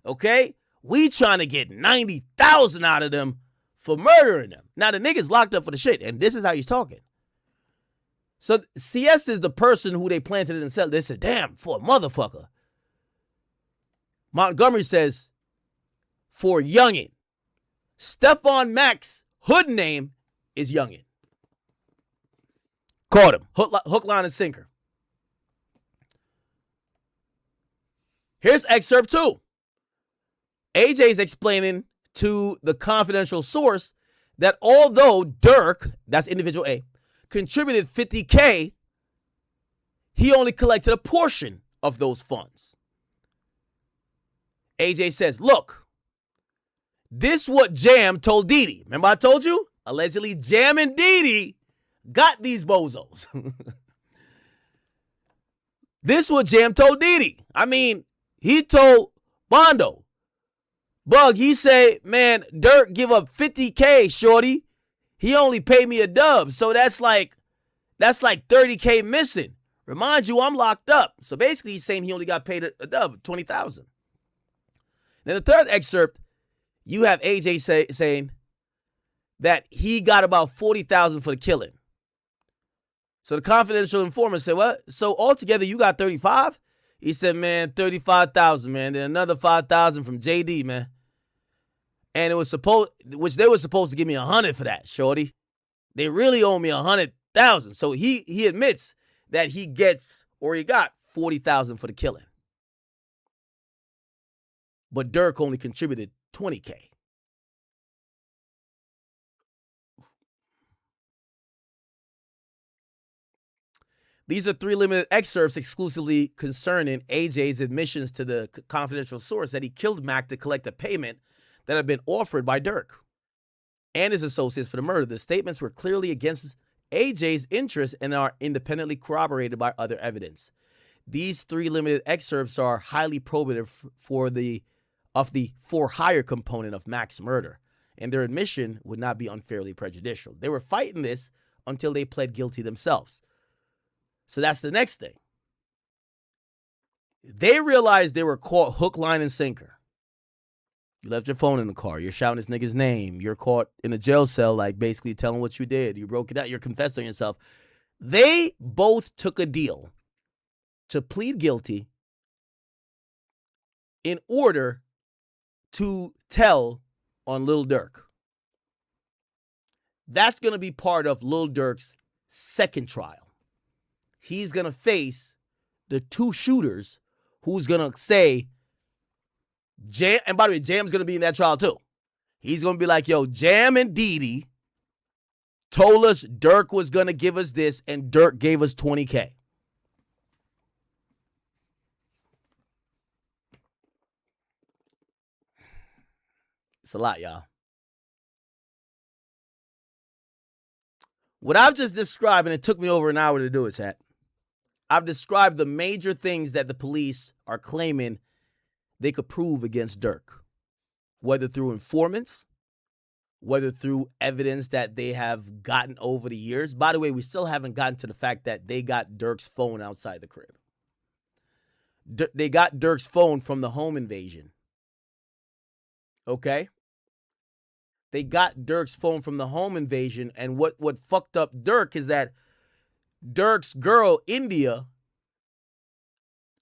Okay? We trying to get 90,000 out of them for murdering them. Now the nigga's locked up for the shit, and this is how he's talking. So CS is the person who they planted in the cell. They said, damn, for a motherfucker. Montgomery says, for youngin. Stephon Mack's hood name is youngin. Caught him. Hook, line, and sinker. Here's excerpt 2. AJ's explaining to the confidential source that although Durk, that's individual A, contributed $50K, he only collected a portion of those funds. AJ says, look, this what Jam told Didi. Remember I told you? Allegedly Jam and Didi got these bozos. This what Jam told Didi. I mean, he told Bondo. Bug, he said, man, Durk give up $50K, shorty. He only paid me a dub, so that's like $30K missing. Remind you, I'm locked up. So basically, he's saying he only got paid a dub, $20,000. Then the third excerpt, you have AJ saying that he got about $40,000 for the killing. So the confidential informant said, what? So altogether, you got 35? He said, man, 35,000, man. Then another 5,000 from JD, man. And it was which they were supposed to give me 100 for that, shorty. They really owe me 100,000. So he admits that he got 40,000 for the killing. But Durk only contributed 20K. These are 3 limited excerpts exclusively concerning AJ's admissions to the confidential source that he killed Mack to collect a payment that had been offered by Durk and his associates for the murder. The statements were clearly against AJ's interests and are independently corroborated by other evidence. These 3 limited excerpts are highly probative of the for-hire component of Mack's murder, and their admission would not be unfairly prejudicial. They were fighting this until they pled guilty themselves. So that's the next thing. They realized they were caught hook, line, and sinker. You left your phone in the car. You're shouting this nigga's name. You're caught in a jail cell, like basically telling what you did. You broke it out. You're confessing yourself. They both took a deal to plead guilty in order to tell on Lil Durk. That's going to be part of Lil Durk's second trial. He's going to face the two shooters who's going to say, Jam, and by the way, Jam's going to be in that trial too. He's going to be like, yo, Jam and Didi told us Durk was going to give us this, and Durk gave us $20K. It's a lot, y'all. What I've just described, and it took me over an hour to do it, Chat. I've described the major things that the police are claiming they could prove against Durk, whether through informants, whether through evidence that they have gotten over the years. By the way, we still haven't gotten to the fact that they got Durk's phone outside the crib. They got Durk's phone from the home invasion. Okay? They got Durk's phone from the home invasion, and what fucked up Durk is that Durk's girl, India,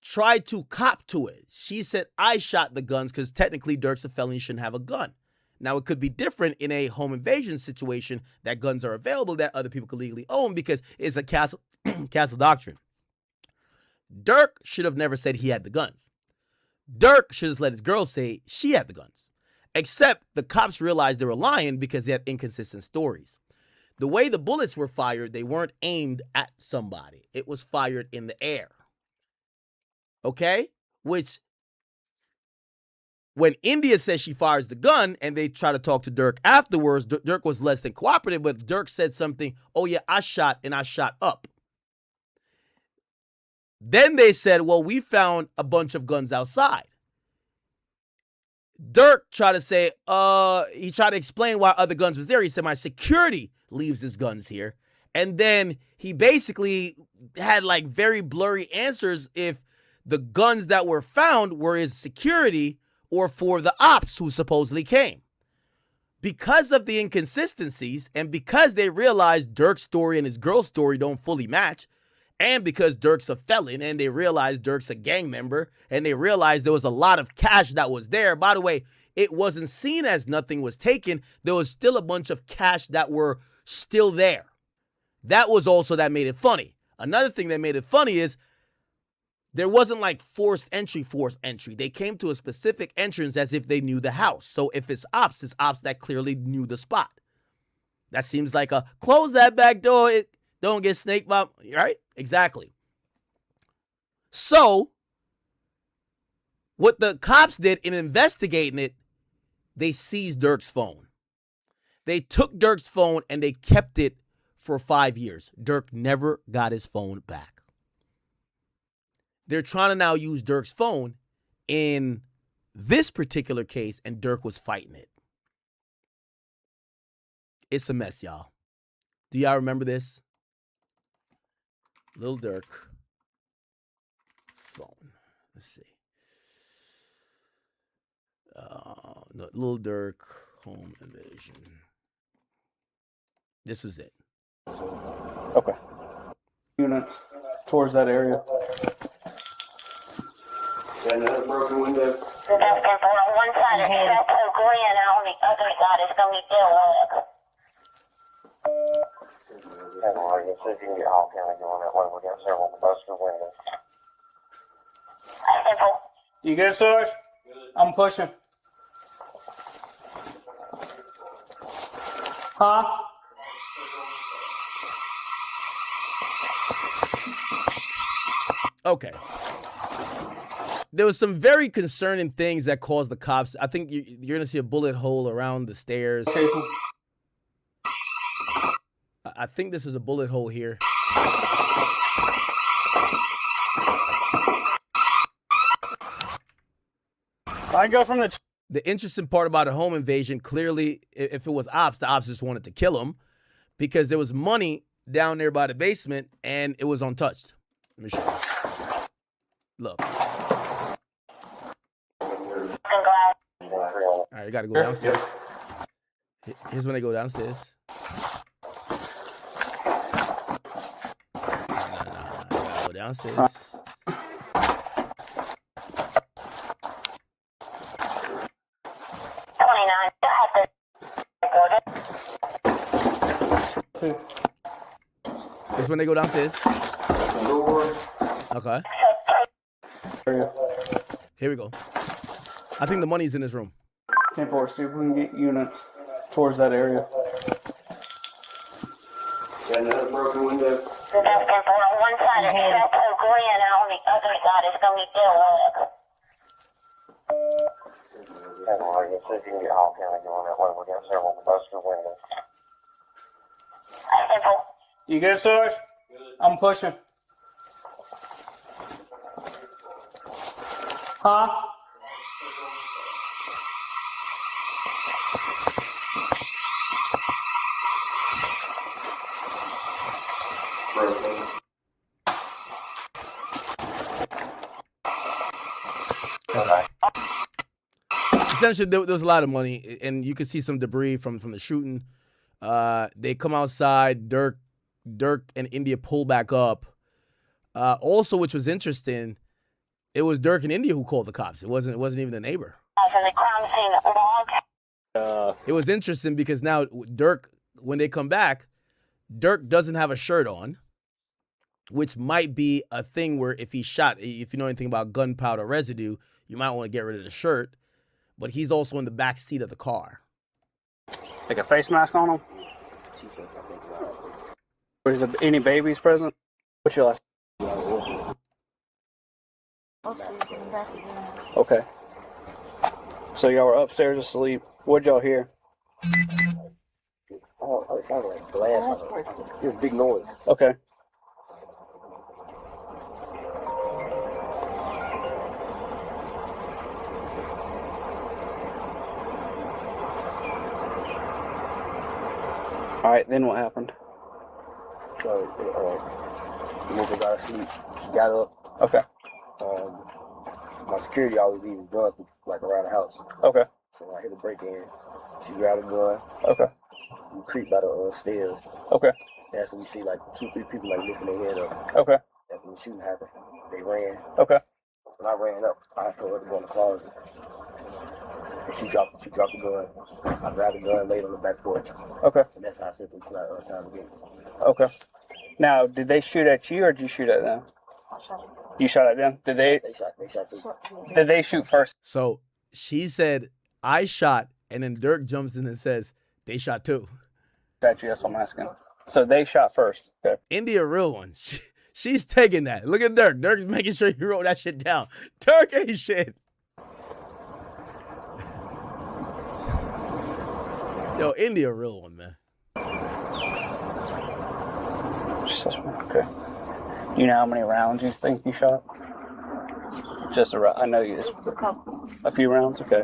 tried to cop to it. She said, I shot the guns because technically Durk's a felon, he shouldn't have a gun. Now, it could be different in a home invasion situation that guns are available that other people could legally own because it's a castle doctrine. Durk should have never said he had the guns. Durk should have let his girl say she had the guns. Except the cops realized they were lying because they had inconsistent stories. The way the bullets were fired, they weren't aimed at somebody. It was fired in the air. Okay? Which, when India says she fires the gun and they try to talk to Durk afterwards, Durk was less than cooperative, but Durk said something, oh yeah, I shot and I shot up. Then they said, well, we found a bunch of guns outside. Durk tried to say, he tried to explain why other guns was there. He said, my security leaves his guns here. And then he basically had like very blurry answers if the guns that were found were his security or for the ops who supposedly came. Because of the inconsistencies and because they realized Durk's story and his girl's story don't fully match, and because Durk's a felon and they realized Durk's a gang member and they realized there was a lot of cash that was there. By the way, it wasn't seen as nothing was taken. There was still a bunch of cash that were still there. That was also that made it funny. Another thing that made it funny is there wasn't like forced entry. They came to a specific entrance as if they knew the house. So if it's ops that clearly knew the spot. That seems like a close that back door. It don't get snaked by, right? Exactly. So what the cops did in investigating it, they seized Durk's phone. They took Durk's phone and they kept it for 5 years. Durk never got his phone back. They're trying to now use Durk's phone in this particular case, and Durk was fighting it. It's a mess, y'all. Do y'all remember this? Lil Durk phone. Let's see. No, Lil Durk home invasion. This was it. Okay. Units towards that area. Another broken window. That's on one side is Chateau Glen, and on the other side is going to be Bill Webb. See if you can get Hall County going that way. We got several busted windows. Simple. You good, Sarge? I'm pushing. Huh? Okay. There was some very concerning things that caused the cops. I think you're going to see a bullet hole around the stairs. I think this is a bullet hole here. I go from the interesting part about a home invasion, clearly, if it was ops, the ops just wanted to kill him because there was money down there by the basement and it was untouched. Let me show you. Look. All right, you got to go downstairs. Here's when they go downstairs. Go downstairs. This is when they go downstairs. Okay. Here we go. I think the money's in this room. 10-4, see if we can get units towards that area. Got another broken window. So that's 10-4. On one side is Chateau Glen, and on the other side is going to be Durk. You good, Sarge? I'm pushing. Huh? Essentially, there was a lot of money, and you could see some debris from the shooting. They come outside. Durk and India pull back up. Also, which was interesting, it was Durk and India who called the cops. It wasn't even a neighbor. It was interesting because now Durk, when they come back, Durk doesn't have a shirt on, which might be a thing where if he shot, if you know anything about gunpowder residue, you might want to get rid of the shirt. But he's also in the back seat of the car. Like a face mask on him? Was there any babies present? What's your last? Okay. So y'all were upstairs asleep. What'd y'all hear? Oh, it sounded like glass. Just big noise. Okay. All right, then what happened? So, nigga got asleep. She got up. Okay. My security always leaves guns like around the house. Okay. So I hit a break in. She grabbed a gun. Okay. We creeped out the stairs. Okay. That's when we see like 2-3 people like lifting their head up. Okay. That's when the shooting happened. They ran. Okay. When I ran up, I told her to go in the closet. And she dropped the gun. I grabbed the gun, laid on the back porch. Okay. And that's how I said time again. Okay. Now, did they shoot at you or did you shoot at them? I shot it. You shot at them? Did they? They shot too. Did they shoot first? So she said, I shot, and then Durk jumps in and says, they shot too. At you, that's what I'm asking. So they shot first. Okay. India, a real one. She's taking that. Look at Durk. Durk's making sure you wrote that shit down. Durk ain't shit. Yo, India, a real one, man. Okay. You know how many rounds you think you shot? Just a round. I know you. Just a few rounds. Okay.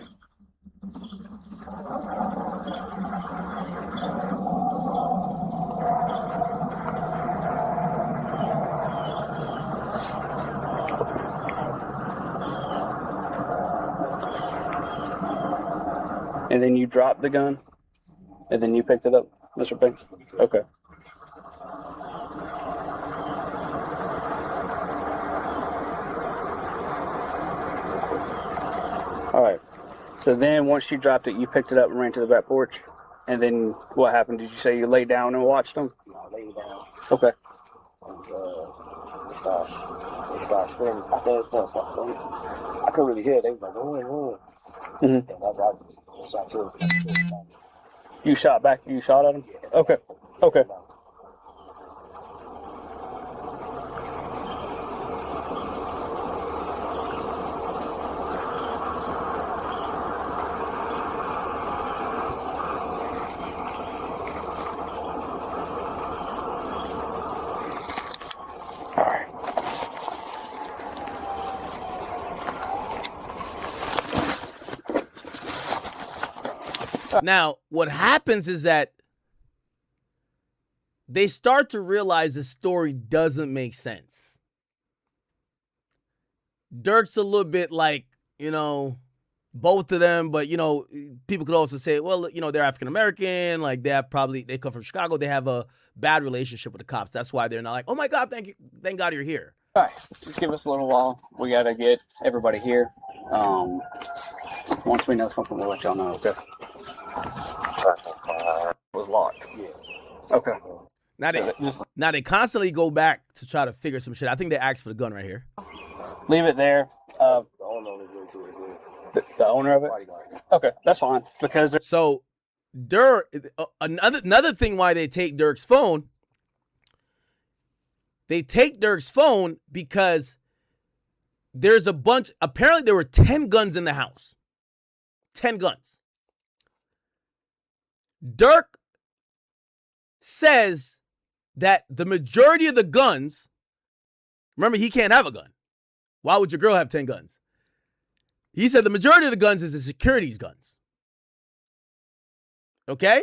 And then you dropped the gun, and then you picked it up, Mr. Banks? Okay. All right. So then once you dropped it, you picked it up and ran to the back porch. And then what happened? Did you say you laid down and watched them? I laid down. Okay. And they started screaming. I thought something. I couldn't really hear it. They was like, oh. Mm-hmm. And I shot too. You shot back? You shot at him? Okay. Okay. Now, what happens is that they start to realize the story doesn't make sense. Durk's a little bit like, both of them, but, people could also say, well, they're African-American, like they come from Chicago, they have a bad relationship with the cops. That's why they're not like, oh my God, thank God you're here. All right, just give us a little while. We got to get everybody here. Once we know something, we'll let y'all know, okay? It was locked. Yeah. Okay. Now they constantly go back to try to figure some shit. I think they asked for the gun right here. Leave it there. The owner of it? Okay, that's fine. Because so Durk, another thing why they take Durk's phone, because there's a bunch, apparently there were 10 guns in the house. 10 guns. Durk says that the majority of the guns, remember, he can't have a gun. Why would your girl have 10 guns? He said the majority of the guns is the security's guns. Okay?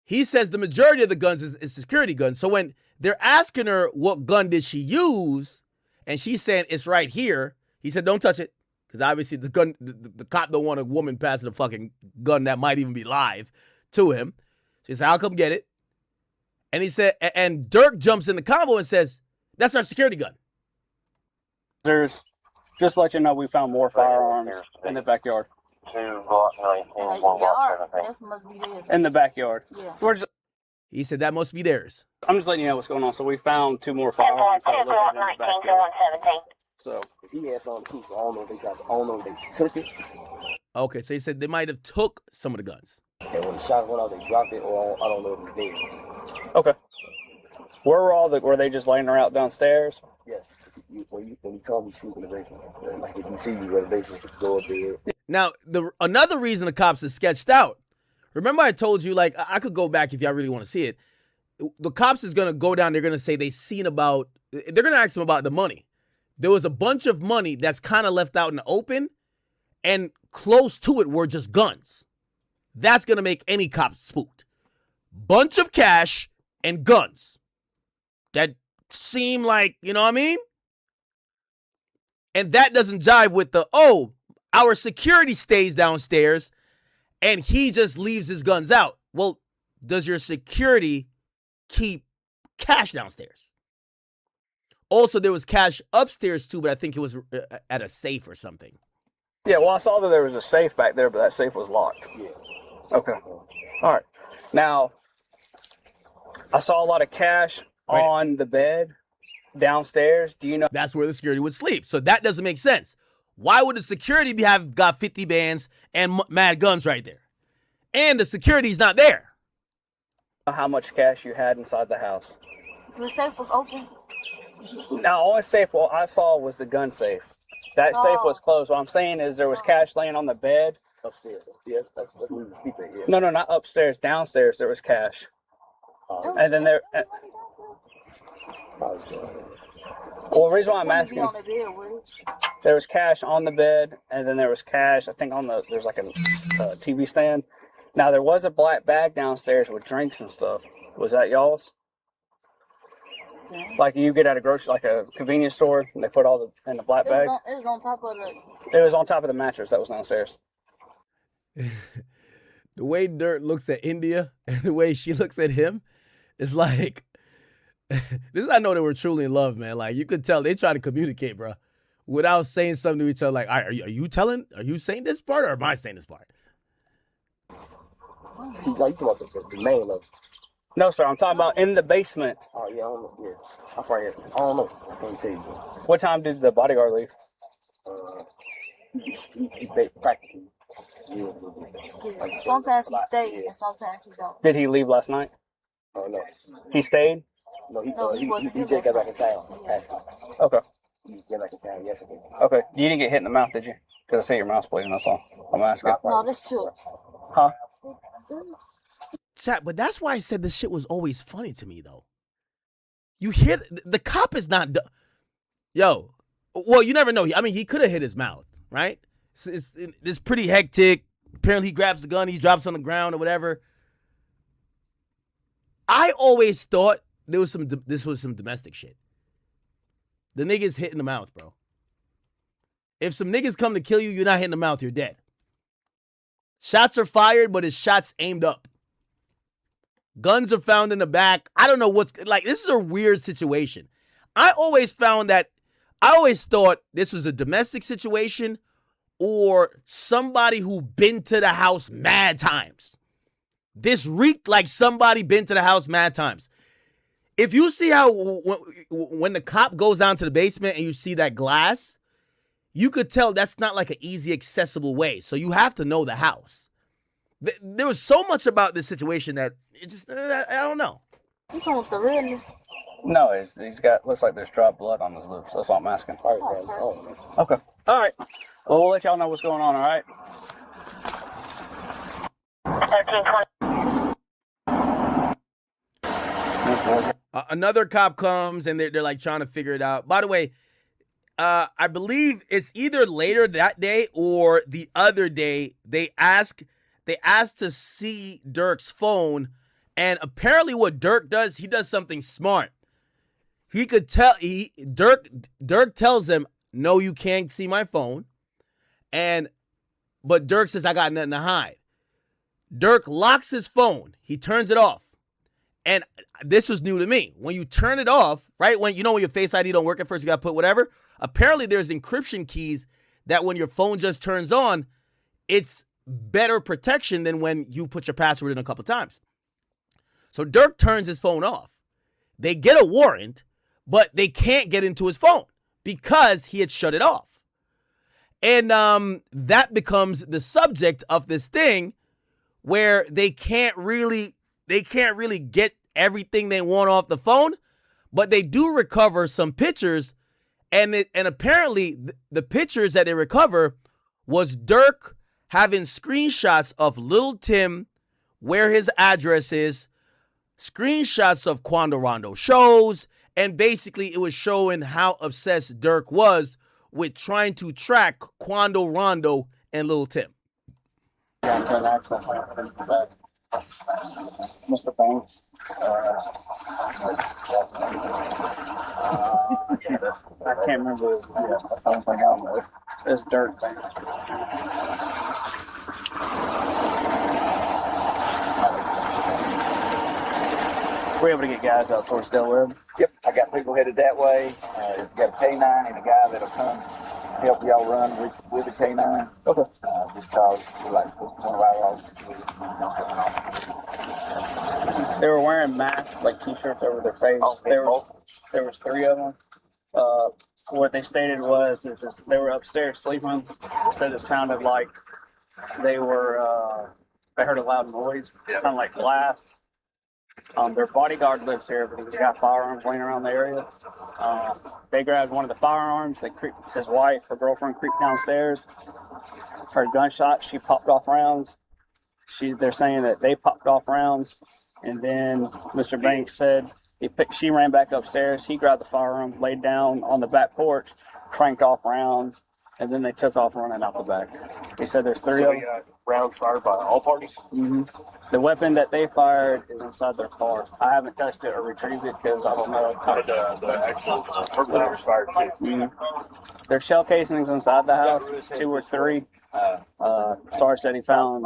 He says the majority of the guns is security guns. So when they're asking her what gun did she use, and she's saying it's right here, he said don't touch it. Because obviously the cop don't want a woman passing a fucking gun that might even be live to him. So he said, I'll come get it. And he said, and Durk jumps in the convo and says, that's our security gun. There's, just to let you know, we found more firearms in the backyard. In the backyard. Yeah. He said that must be theirs. I'm just letting you know what's going on. So we found 2 more firearms. So he had some too, so I don't know if they got. I don't know if they took it. Okay, so he said they might have took some of the guns. And when the shot went out, they dropped it, or I don't know if they did. Okay. Where were all the? Were they just laying around downstairs? Yes. When you come, you sleep in the basement. Like if you see you go to the basement, go up there. Now, another reason the cops are sketched out. Remember, I told you, like, I could go back if y'all really want to see it. The cops is gonna go down. They're gonna say they seen about. They're gonna ask them about the money. There was a bunch of money that's kind of left out in the open, and close to it were just guns. That's going to make any cop spooked. Bunch of cash and guns that seem like, you know what I mean? And that doesn't jive with the, oh, our security stays downstairs and he just leaves his guns out. Well, does your security keep cash downstairs? Also, there was cash upstairs too, but I think it was at a safe or something. Yeah, well, I saw that there was a safe back there, but that safe was locked. Yeah. Okay. All right. Now, I saw a lot of cash on the bed downstairs. Do you know? That's where the security would sleep. So that doesn't make sense. Why would the security have got 50 bands and mad guns right there? And the security's not there. How much cash you had inside the house? The safe was open. Now, only safe I saw was the gun safe. That safe was closed. What I'm saying is there was cash laying on the bed. Upstairs. Yes, that's where we were sleeping. Yeah. No, not upstairs. Downstairs there was cash. And then there. Well, the reason why I'm asking, there was cash on the bed, and then there was cash. I think there's like a TV stand. Now there was a black bag downstairs with drinks and stuff. Was that y'all's? Like you get at a grocery, like a convenience store, and they put all in the black bag. It was on top of the. It was on top of the mattress that was downstairs. The way Durk looks at India and the way she looks at him, it's like this is I know they were truly in love, man. Like you could tell they try to communicate, bro, without saying something to each other. Like, are you saying this part or am I saying this part? See, like you talking about the main level. No, sir. I'm talking about in the basement. Oh, yeah, I don't know. Yeah. I probably asked. I don't know. I can't tell you. What time did the bodyguard leave? He practically. Yeah. Sometimes he stayed and sometimes he don't. Did he leave last night? Oh, no. He stayed? No, he just got back in town. Okay. He got back in town yesterday. Okay. You didn't get hit in the mouth, did you? Because I see your mouth's bleeding, that's all. I'm asking. No, that's chips. Huh? Chat, but that's why I said this shit was always funny to me, though. You hear the cop is not. Yo, well, you never know. I mean, he could have hit his mouth, right? It's pretty hectic. Apparently, he grabs the gun, he drops on the ground or whatever. I always thought this was some domestic shit. The niggas hit in the mouth, bro. If some niggas come to kill you, you're not hitting the mouth, you're dead. Shots are fired, but it's shots aimed up. Guns are found in the back. I don't know what's like. This is a weird situation. I always thought this was a domestic situation or somebody who been to the house mad times. This reeked like somebody been to the house mad times. If you see how when the cop goes down to the basement and you see that glass, you could tell that's not like an easy accessible way. So you have to know the house. There was so much about this situation that it just, I don't know. You talking with the redness? No, he's got, looks like there's dropped blood on his lips. That's what I'm asking. All right, okay. All right. Well, we'll let y'all know what's going on, all right? 1320. Another cop comes and they're like trying to figure it out. By the way, I believe it's either later that day or the other day they asked to see Durk's phone, and apparently what Durk does, he does something smart. He could tell Durk tells him, "No, you can't see my phone." But Durk says, "I got nothing to hide." Durk locks his phone. He turns it off. And this was new to me. When you turn it off, right? When your Face ID don't work at first, you got to put whatever. Apparently, there's encryption keys that when your phone just turns on, it's better protection than when you put your password in a couple times. So Durk turns his phone off. They get a warrant, but they can't get into his phone because he had shut it off. And that becomes the subject of this thing where they can't really get everything they want off the phone, but they do recover some pictures, and apparently the pictures that they recover was Durk having screenshots of Lil Tim, where his address is, screenshots of Quando Rondo shows, and basically it was showing how obsessed Durk was with trying to track Quando Rondo and Lil Tim. Mr. Banks. I can't remember. Yeah, that's the only thing I don't know. It's Durk Banks. We're able to get guys out towards Delaware. Yep, I got people headed that way. Got a K9 and a guy that'll come help y'all run with the K9. Okay. Just cause we're like 24 hours. They were wearing masks, like t-shirts over their face. There was 3 of them. What they stated was they were upstairs sleeping. They said it sounded like they heard a loud noise. It sounded like glass. Their bodyguard lives here, but he's got firearms laying around the area. They grabbed one of the firearms. His wife, her girlfriend, creeped downstairs. Heard gunshots. She popped off rounds. They're saying that they popped off rounds, and then Mr. Banks said she ran back upstairs. He grabbed the firearm, laid down on the back porch, cranked off rounds, and then they took off running out the back. He said there's 3 of them. Rounds fired by all parties? Mm-hmm. The weapon that they fired is inside their car. I haven't touched it or retrieved it because I don't know. The actual perpetrators fired too. Mm-hmm. There's shell casings inside the house, 2 or 3. Sarge said he found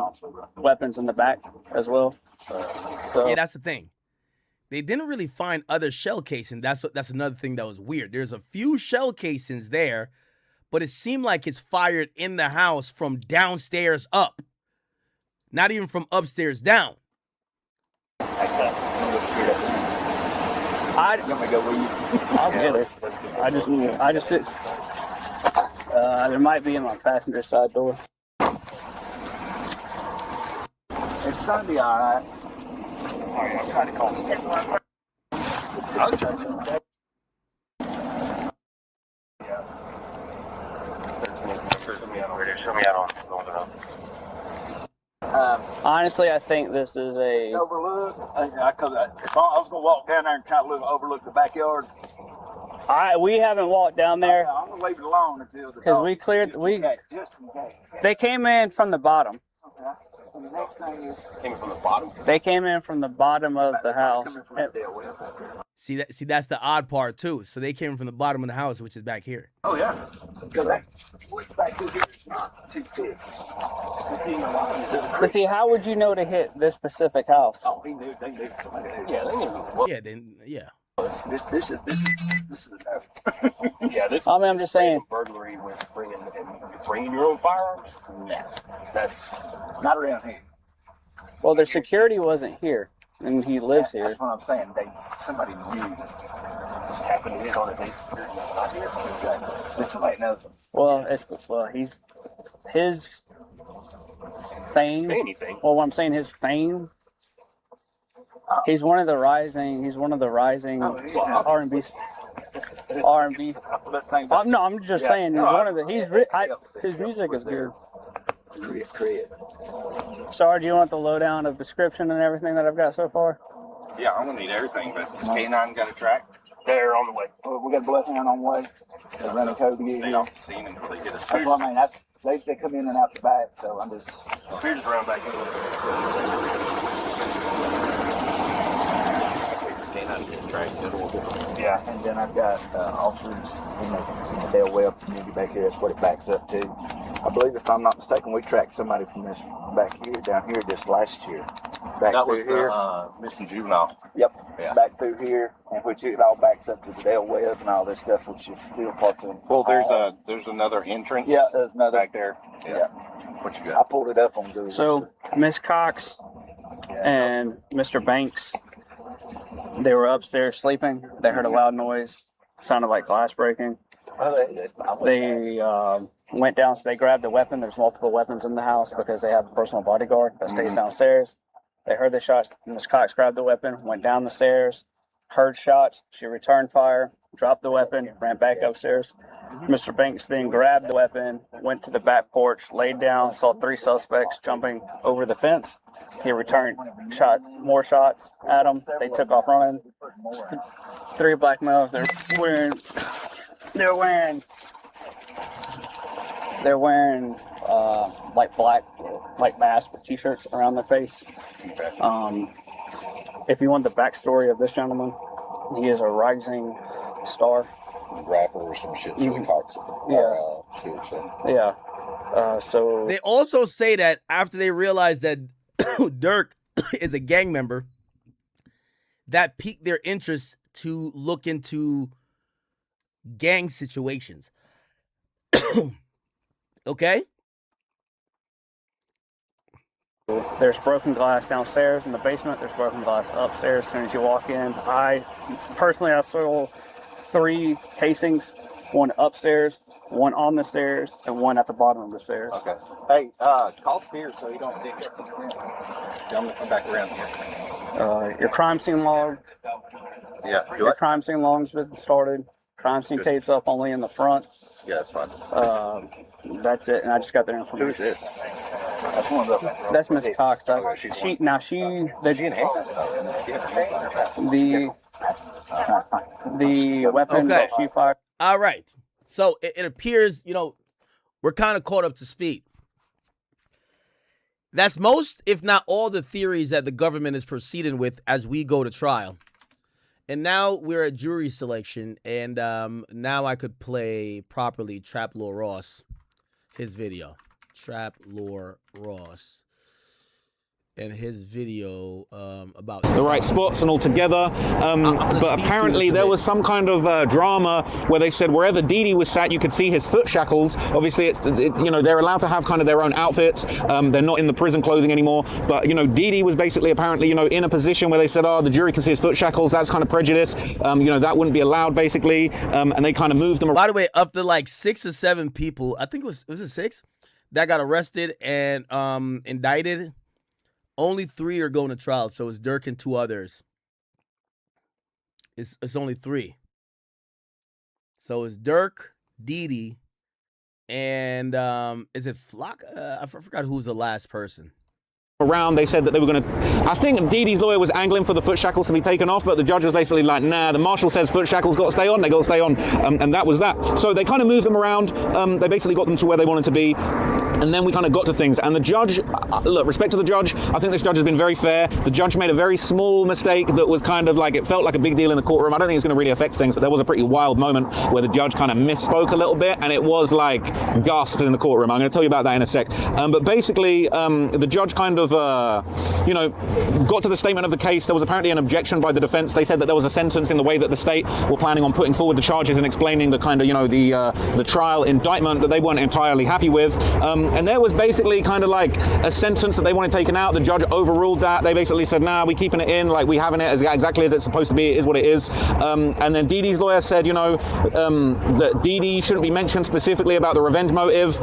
weapons in the back as well. Yeah, that's the thing. They didn't really find other shell casings. That's another thing that was weird. There's a few shell casings there, but it seemed like it's fired in the house from downstairs up. Not even from upstairs down. I'll get it. I just there might be in my passenger side door. It's Sunday, all right. All right, I'm trying to call some. I was trying to call that. Show me out on. Honestly, I think this is a overlook. I was gonna walk down there and try to overlook the backyard. We haven't walked down there. I'm gonna leave it alone until because we cleared. Just in case. They came in from the bottom. Okay. And the next thing is came from the bottom. They came in from the bottom of the house. See that's the odd part too. So they came from the bottom of the house, which is back here. Oh yeah. Because back here is not too thick. But see, how would you know to hit this specific house? Oh, he knew. They knew somebody. Yeah, they knew. Yeah. This is the yeah. This. I mean, I'm just saying. Burglary with bringing your own firearms. Nah, that's not around here. Well, their security wasn't here, and he lives here. That's what I'm saying. Somebody knew. Just happened to hit on a day security. Somebody knows him. Well, he's his fame. Say anything. Well, what I'm saying, his fame. He's one of the rising. He's one of the rising R&B. R&B. No, I'm just saying he's one of the. His music is good. Create. Sorry, do you want the lowdown of description and everything that I've got so far? Yeah, I'm gonna need everything. But is K9 got a track? They're on the way. We got a blessing on the way. They're running code to get Stay here. off the scene until they get a That's what I mean. They come in and out the back, so I'm just. Here's around back here. Yeah, and then I've got officers in the Dale Webb community back here. That's what it backs up to. I believe, if I'm not mistaken, we tracked somebody from this back here, down here, just last year. Back that through was here. missing juvenile. Yep. Yeah. Back through here, and which it all backs up to the Dale Webb and all this stuff, which is still part of. Well, there's another entrance. Yeah, there's another back there. Yeah. What you got? I pulled it up on Google. So Miss Cox and Mr. Banks, they were upstairs sleeping. They heard a loud noise, sounded like glass breaking. They went down, so they grabbed the weapon. There's multiple weapons in the house because they have a personal bodyguard that stays downstairs. They heard the shots. Miss Cox grabbed the weapon, went down the stairs, heard shots. She returned fire, dropped the weapon, ran back upstairs. Mr. Banks then grabbed the weapon, went to the back porch, laid down, saw 3 suspects jumping over the fence. He returned, shot more shots at them. They took off running. 3 black males. They're wearing like black masks with t-shirts around their face. If you want the backstory of this gentleman, he is a rising star. Rapper or some shit. Chili Cox. Yeah. So they also say that after they realized that Durk is a gang member, that piqued their interest to look into gang situations. Okay? There's broken glass downstairs in the basement. There's broken glass upstairs. As soon as you walk in, I saw 3 casings, one upstairs, one on the stairs, and one at the bottom of the stairs. Okay. Hey, call Spears so you don't dig up the scent. I'm gonna come back around here. Your crime scene log. Yeah. Your crime scene log's been started. Crime scene tape's up only in the front. Yeah, that's fine. That's it, and I just got their information. Who's this? That's one of them. That's Miss Cox. The weapon that she fired. All right. So it appears, we're kind of caught up to speed. That's most, if not all, the theories that the government is proceeding with as we go to trial. And now we're at jury selection, and now I could play properly Trap Lord Ross, his video. Trap Lord Ross. And his video about the right spots and all together. But apparently there was some kind of drama where they said wherever Dee was sat, you could see his foot shackles. Obviously, they're allowed to have kind of their own outfits. They're not in the prison clothing anymore. But, Dee was basically apparently, in a position where they said, the jury can see his foot shackles. That's kind of prejudice. That wouldn't be allowed, basically. And they kind of moved them. By the way, up to like 6 or 7 people, I think was it 6, that got arrested and indicted. Only 3 are going to trial, so it's Durk and 2 others. It's only 3. So it's Durk, Dee, and is it Flock? I forgot who's the last person. Around, they said that they were going to. I think Dee's lawyer was angling for the foot shackles to be taken off, but the judge was basically like, nah, the marshal says foot shackles got to stay on, they got to stay on, and that was that. So they kind of moved them around. They basically got them to where they wanted to be. And then we kind of got to things. And the judge, look, respect to the judge, I think this judge has been very fair. The judge made a very small mistake that was kind of like, it felt like a big deal in the courtroom. I don't think it's going to really affect things, but there was a pretty wild moment where the judge kind of misspoke a little bit, and it was like gasped in the courtroom. I'm going to tell you about that in a sec. But basically, the judge kind of, got to the statement of the case. There was apparently an objection by the defense. They said that there was a sentence in the way that the state were planning on putting forward the charges and explaining the kind of, the trial indictment that they weren't entirely happy with. And there was basically kind of like a sentence that they wanted taken out. The judge overruled that. They basically said, nah, we're keeping it in, like we having it as exactly as it's supposed to be. It is what it is. And then Dee Dee's lawyer said, you know, that Dee Dee shouldn't be mentioned specifically about the revenge motive.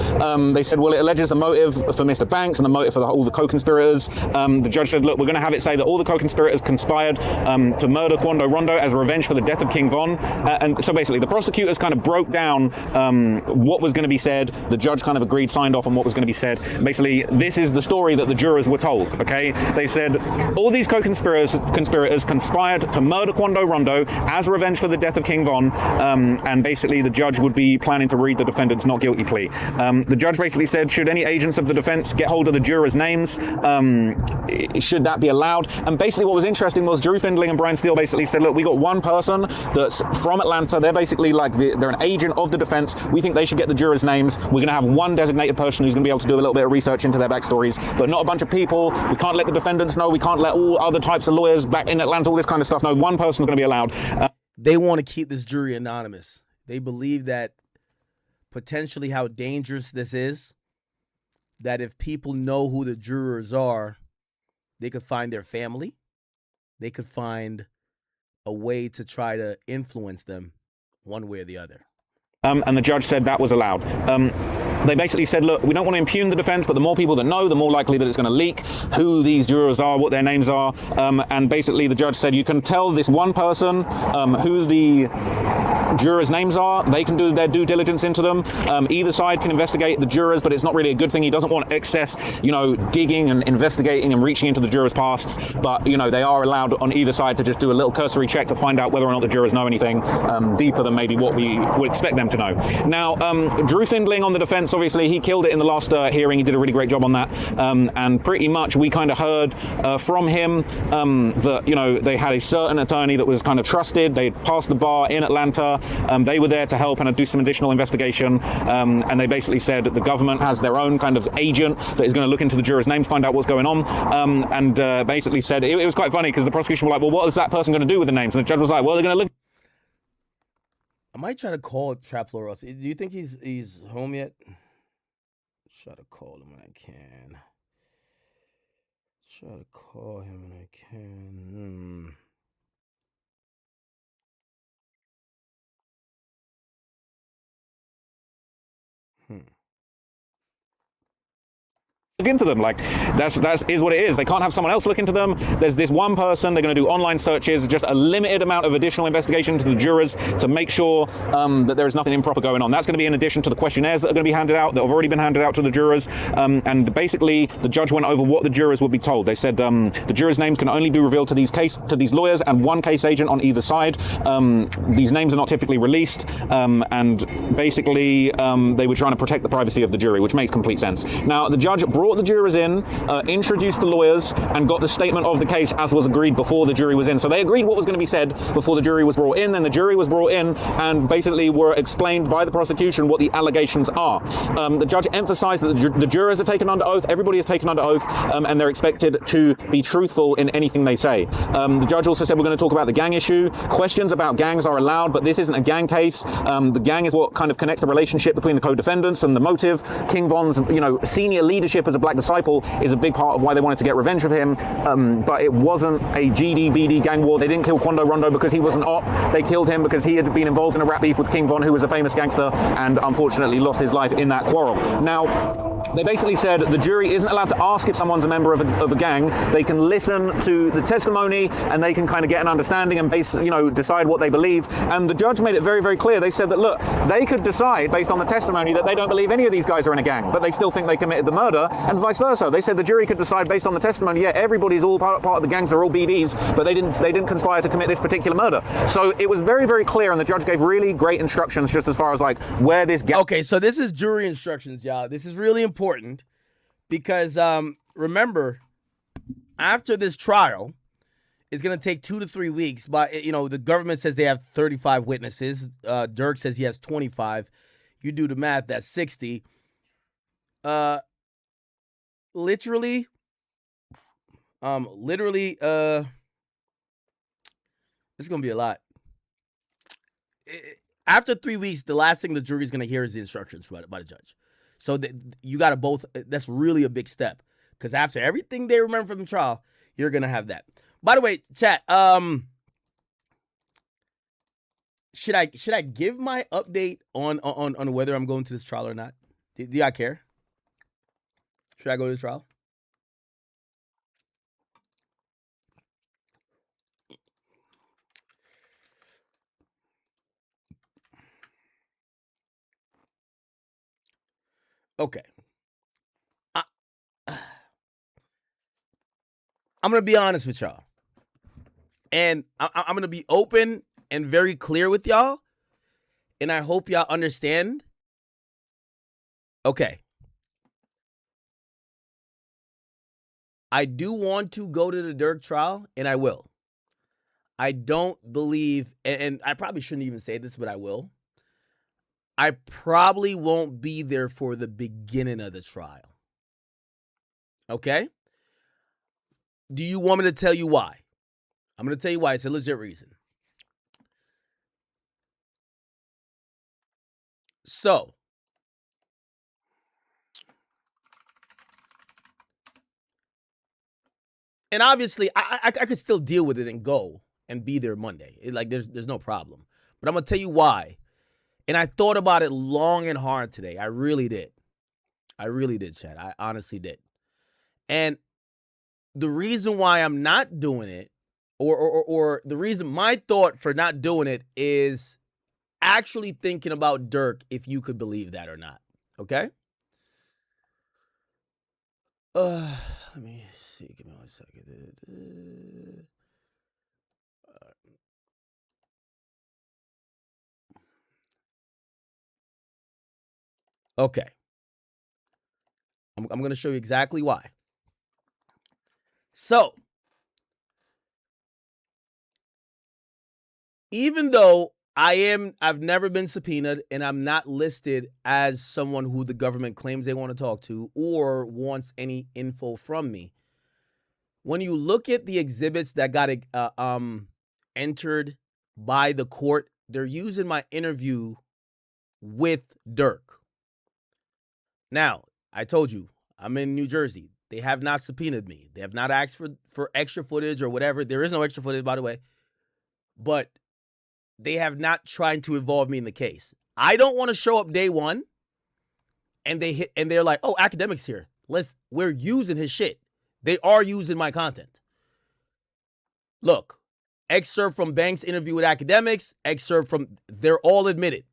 They said, well, it alleges the motive for Mr. Banks and the motive for all the co-conspirators. The judge said, look, we're going to have it say that all the co-conspirators conspired to murder Quando Rondo as revenge for the death of King Von. And so basically, the prosecutors kind of broke down what was going to be said. The judge kind of agreed, signed off on what was going to be said. Basically, this is the story that the jurors were told, okay? They said, all these co-conspirators conspired to murder Quando Rondo as revenge for the death of King Von, and basically the judge would be planning to read the defendant's not guilty plea. The judge basically said, should any agents of the defense get hold of the jurors' names, should that be allowed? And basically what was interesting was Drew Findling and Brian Steele basically said, look, we got one person that's from Atlanta. They're basically like, they're an agent of the defense. We think they should get the jurors' names. We're going to have one designated person who's going to be able to do a little bit of research into their backstories, but not a bunch of people. We can't let the defendants know. We can't let all other types of lawyers back in Atlanta, all this kind of stuff. No, one person's going to be allowed. They want to keep this jury anonymous. They believe that potentially how dangerous this is, that if people know who the jurors are, they could find their family. They could find a way to try to influence them one way or the other. And the judge said that was allowed. They basically said, look, we don't want to impugn the defense, but the more people that know, the more likely that it's going to leak who these jurors are, what their names are. And basically the judge said, you can tell this one person who the jurors' names are. They can do their due diligence into them. Either side can investigate the jurors, but it's not really a good thing. He doesn't want excess, you know, digging and investigating and reaching into the jurors' pasts. But, you know, they are allowed on either side to just do a little cursory check to find out whether or not the jurors know anything deeper than maybe what we would expect them to know. Now, Drew Findling on the defense, obviously, he killed it in the last hearing. He did a really great job on that. And pretty much we kind of heard from him that, you know, they had a certain attorney that was kind of trusted. They passed the bar in Atlanta. They were there to help and do some additional investigation. And they basically said that the government has their own kind of agent that is going to look into the jurors' names, find out what's going on. And basically said, it was quite funny because the prosecution were like, well, what is that person going to do with the names? And the judge was like, well, they're going to look. I might try to call Trap Loros. Do you think he's home yet? Try to call him when I can. Try to call him when I can. Look into them. Like that's is what it is. They can't have someone else look into them. There's this one person. They're going to do online searches, just a limited amount of additional investigation into the jurors to make sure that there is nothing improper going on. That's going to be in addition to the questionnaires that are going to be handed out, that have already been handed out to the jurors. And basically, the judge went over what the jurors would be told. They said the jurors' names can only be revealed to these lawyers and one case agent on either side. These names are not typically released, and basically they were trying to protect the privacy of the jury, which makes complete sense. Now, the judge brought the jurors in, introduced the lawyers, and got the statement of the case as was agreed before the jury was in. So they agreed what was going to be said before the jury was brought in. Then the jury was brought in and basically were explained by the prosecution what the allegations are. The judge emphasized that the jurors are taken under oath, everybody is taken under oath, and they're expected to be truthful in anything they say. The judge also said we're going to talk about the gang issue. Questions about gangs are allowed, but this isn't a gang case. The gang is what kind of connects the relationship between the co-defendants and the motive. King Von's, senior leadership as a black disciple is a big part of why they wanted to get revenge of him, but it wasn't a GDBD gang war. They didn't kill Quando Rondo because he was an op. They killed him because he had been involved in a rap beef with King Von, who was a famous gangster, and unfortunately lost his life in that quarrel. Now, they basically said the jury isn't allowed to ask if someone's a member of a gang. They can listen to the testimony and they can kind of get an understanding and decide what they believe. And the judge made it very, very clear. They said that, look, they could decide based on the testimony that they don't believe any of these guys are in a gang, but they still think they committed the murder, and vice versa. They said the jury could decide based on the testimony, yeah, everybody's all part of the gangs, they're all BDs, but they didn't conspire to commit this particular murder. So it was very, very clear, and the judge gave really great instructions just as far as like where this Okay, so this is jury instructions, y'all. This is really important because remember, after this trial, it's going to take 2 to 3 weeks. But the government says they have 35 witnesses. Durk says he has 25. You do the math, that's 60. Literally, it's going to be a lot. After 3 weeks, the last thing the jury's going to hear is the instructions by the judge. So you got to both. That's really a big step because after everything they remember from the trial, you're gonna have that. By the way, chat. Should I give my update on whether I'm going to this trial or not? Do y'all care? Should I go to the trial? Okay. I'm going to be honest with y'all. And I'm going to be open and very clear with y'all. And I hope y'all understand. Okay. I do want to go to the Durk trial, and I will. I don't believe, and I probably shouldn't even say this, but I will. I probably won't be there for the beginning of the trial. Okay? Do you want me to tell you why? I'm going to tell you why. It's a legit reason. So, and obviously, I could still deal with it and go and be there Monday. There's no problem. But I'm going to tell you why. And I thought about it long and hard today. I really did. Chad. I honestly did. And the reason why I'm not doing it, or the reason my thought for not doing it is actually thinking about Durk, if you could believe that or not. Okay? Let me see. Give me 1 second. Okay. I'm going to show you exactly why. So, even though I've never been subpoenaed and I'm not listed as someone who the government claims they want to talk to or wants any info from me, when you look at the exhibits that got entered by the court, they're using my interview with Durk. Now, I told you, I'm in New Jersey. They have not subpoenaed me. They have not asked for extra footage or whatever. There is no extra footage, by the way. But they have not tried to involve me in the case. I don't want to show up day one and they're like, "Oh, Akademiks here. We're using his shit." They are using my content. Look, excerpt from Banks' interview with Akademiks, they're all admitted.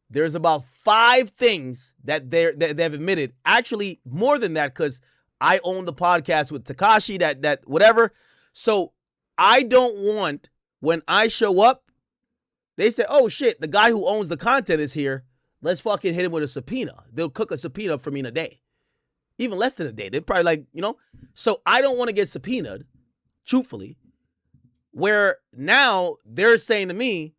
There's about 5 things that they've admitted. Actually, more than that, because I own the podcast with Takashi, that whatever. So I don't want, when I show up, they say, "Oh shit, the guy who owns the content is here. Let's fucking hit him with a subpoena." They'll cook a subpoena for me in a day. Even less than a day. They're probably So I don't want to get subpoenaed, truthfully, where now they're saying to me,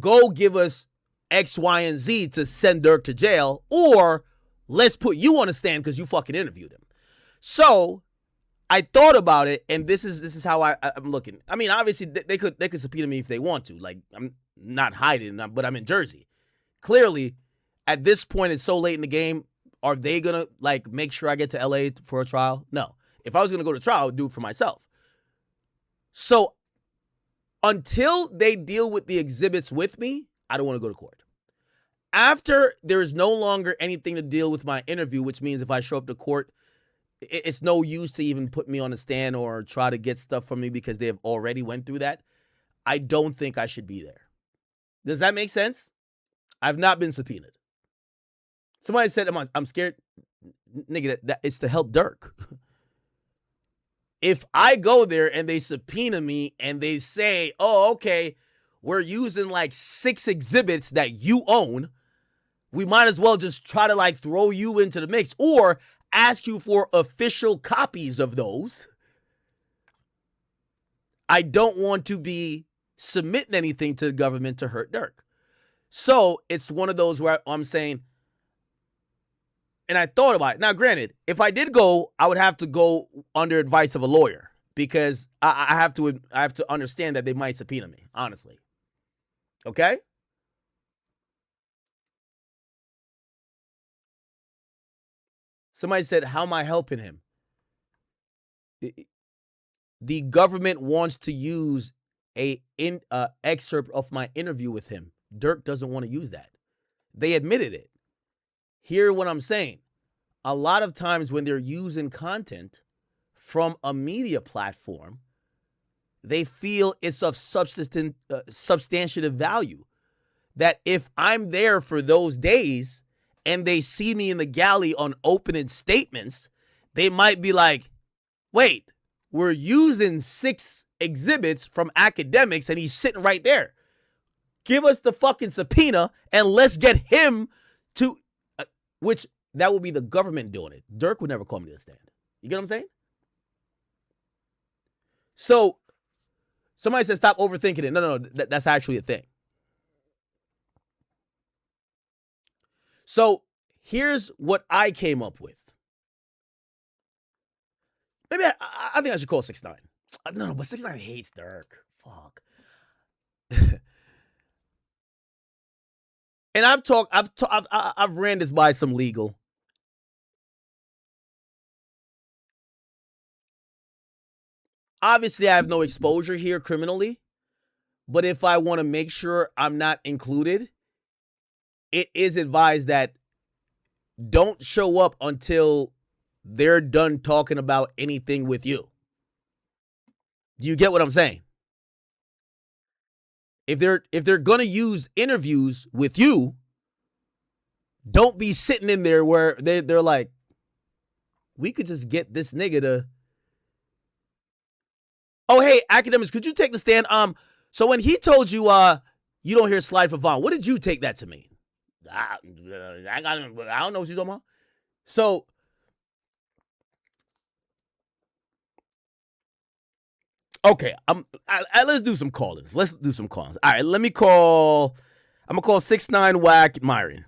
"Go give us X, Y, and Z to send Durk to jail, or let's put you on the stand because you fucking interviewed him." So I thought about it, and this is how I'm looking. I mean, obviously they could subpoena me if they want to. Like, I'm not hiding, but I'm in Jersey. Clearly, at this point, it's so late in the game. Are they gonna make sure I get to LA for a trial? No. If I was gonna go to trial, I would do it for myself. So until they deal with the exhibits with me, I don't want to go to court. After there is no longer anything to deal with my interview, which means if I show up to court, it's no use to even put me on a stand or try to get stuff from me because they have already went through that. I don't think I should be there. Does that make sense? I've not been subpoenaed. Somebody said I'm scared. Nigga, that it's to help Durk. If I go there and they subpoena me and they say, "Oh, okay, we're using 6 exhibits that you own," we might as well just try to throw you into the mix or ask you for official copies of those. I don't want to be submitting anything to the government to hurt Durk. So it's one of those where I'm saying, and I thought about it. Now, granted, if I did go, I would have to go under advice of a lawyer because I have to understand that they might subpoena me, honestly. Okay? Somebody said, how am I helping him? The government wants to use a excerpt of my interview with him. Durk doesn't want to use that. They admitted it. Hear what I'm saying. A lot of times when they're using content from a media platform, they feel it's of substantive value. That if I'm there for those days and they see me in the galley on opening statements, they might be like, wait, we're using 6 exhibits from Akademiks and he's sitting right there. Give us the fucking subpoena and let's get him to, which that would be the government doing it. Durk would never call me to the stand. You get what I'm saying? So somebody said, stop overthinking it. No, that's actually a thing. So here's what I came up with. Maybe I think I should call 6ix9ine. No, but 6ix9ine hates Durk. Fuck. And I've ran this by some legal. Obviously, I have no exposure here criminally, but if I want to make sure I'm not included, it is advised that don't show up until they're done talking about anything with you. Do you get what I'm saying? If they're going to use interviews with you, don't be sitting in there where they're like, we could just get this nigga to, oh, hey, Akademiks, could you take the stand? So when he told you you don't hear slide for Vaughn, what did you take that to mean? I don't know what you're talking about. So okay, let's do some callings. All right, I'm gonna call 6ix9ine Whack Myron.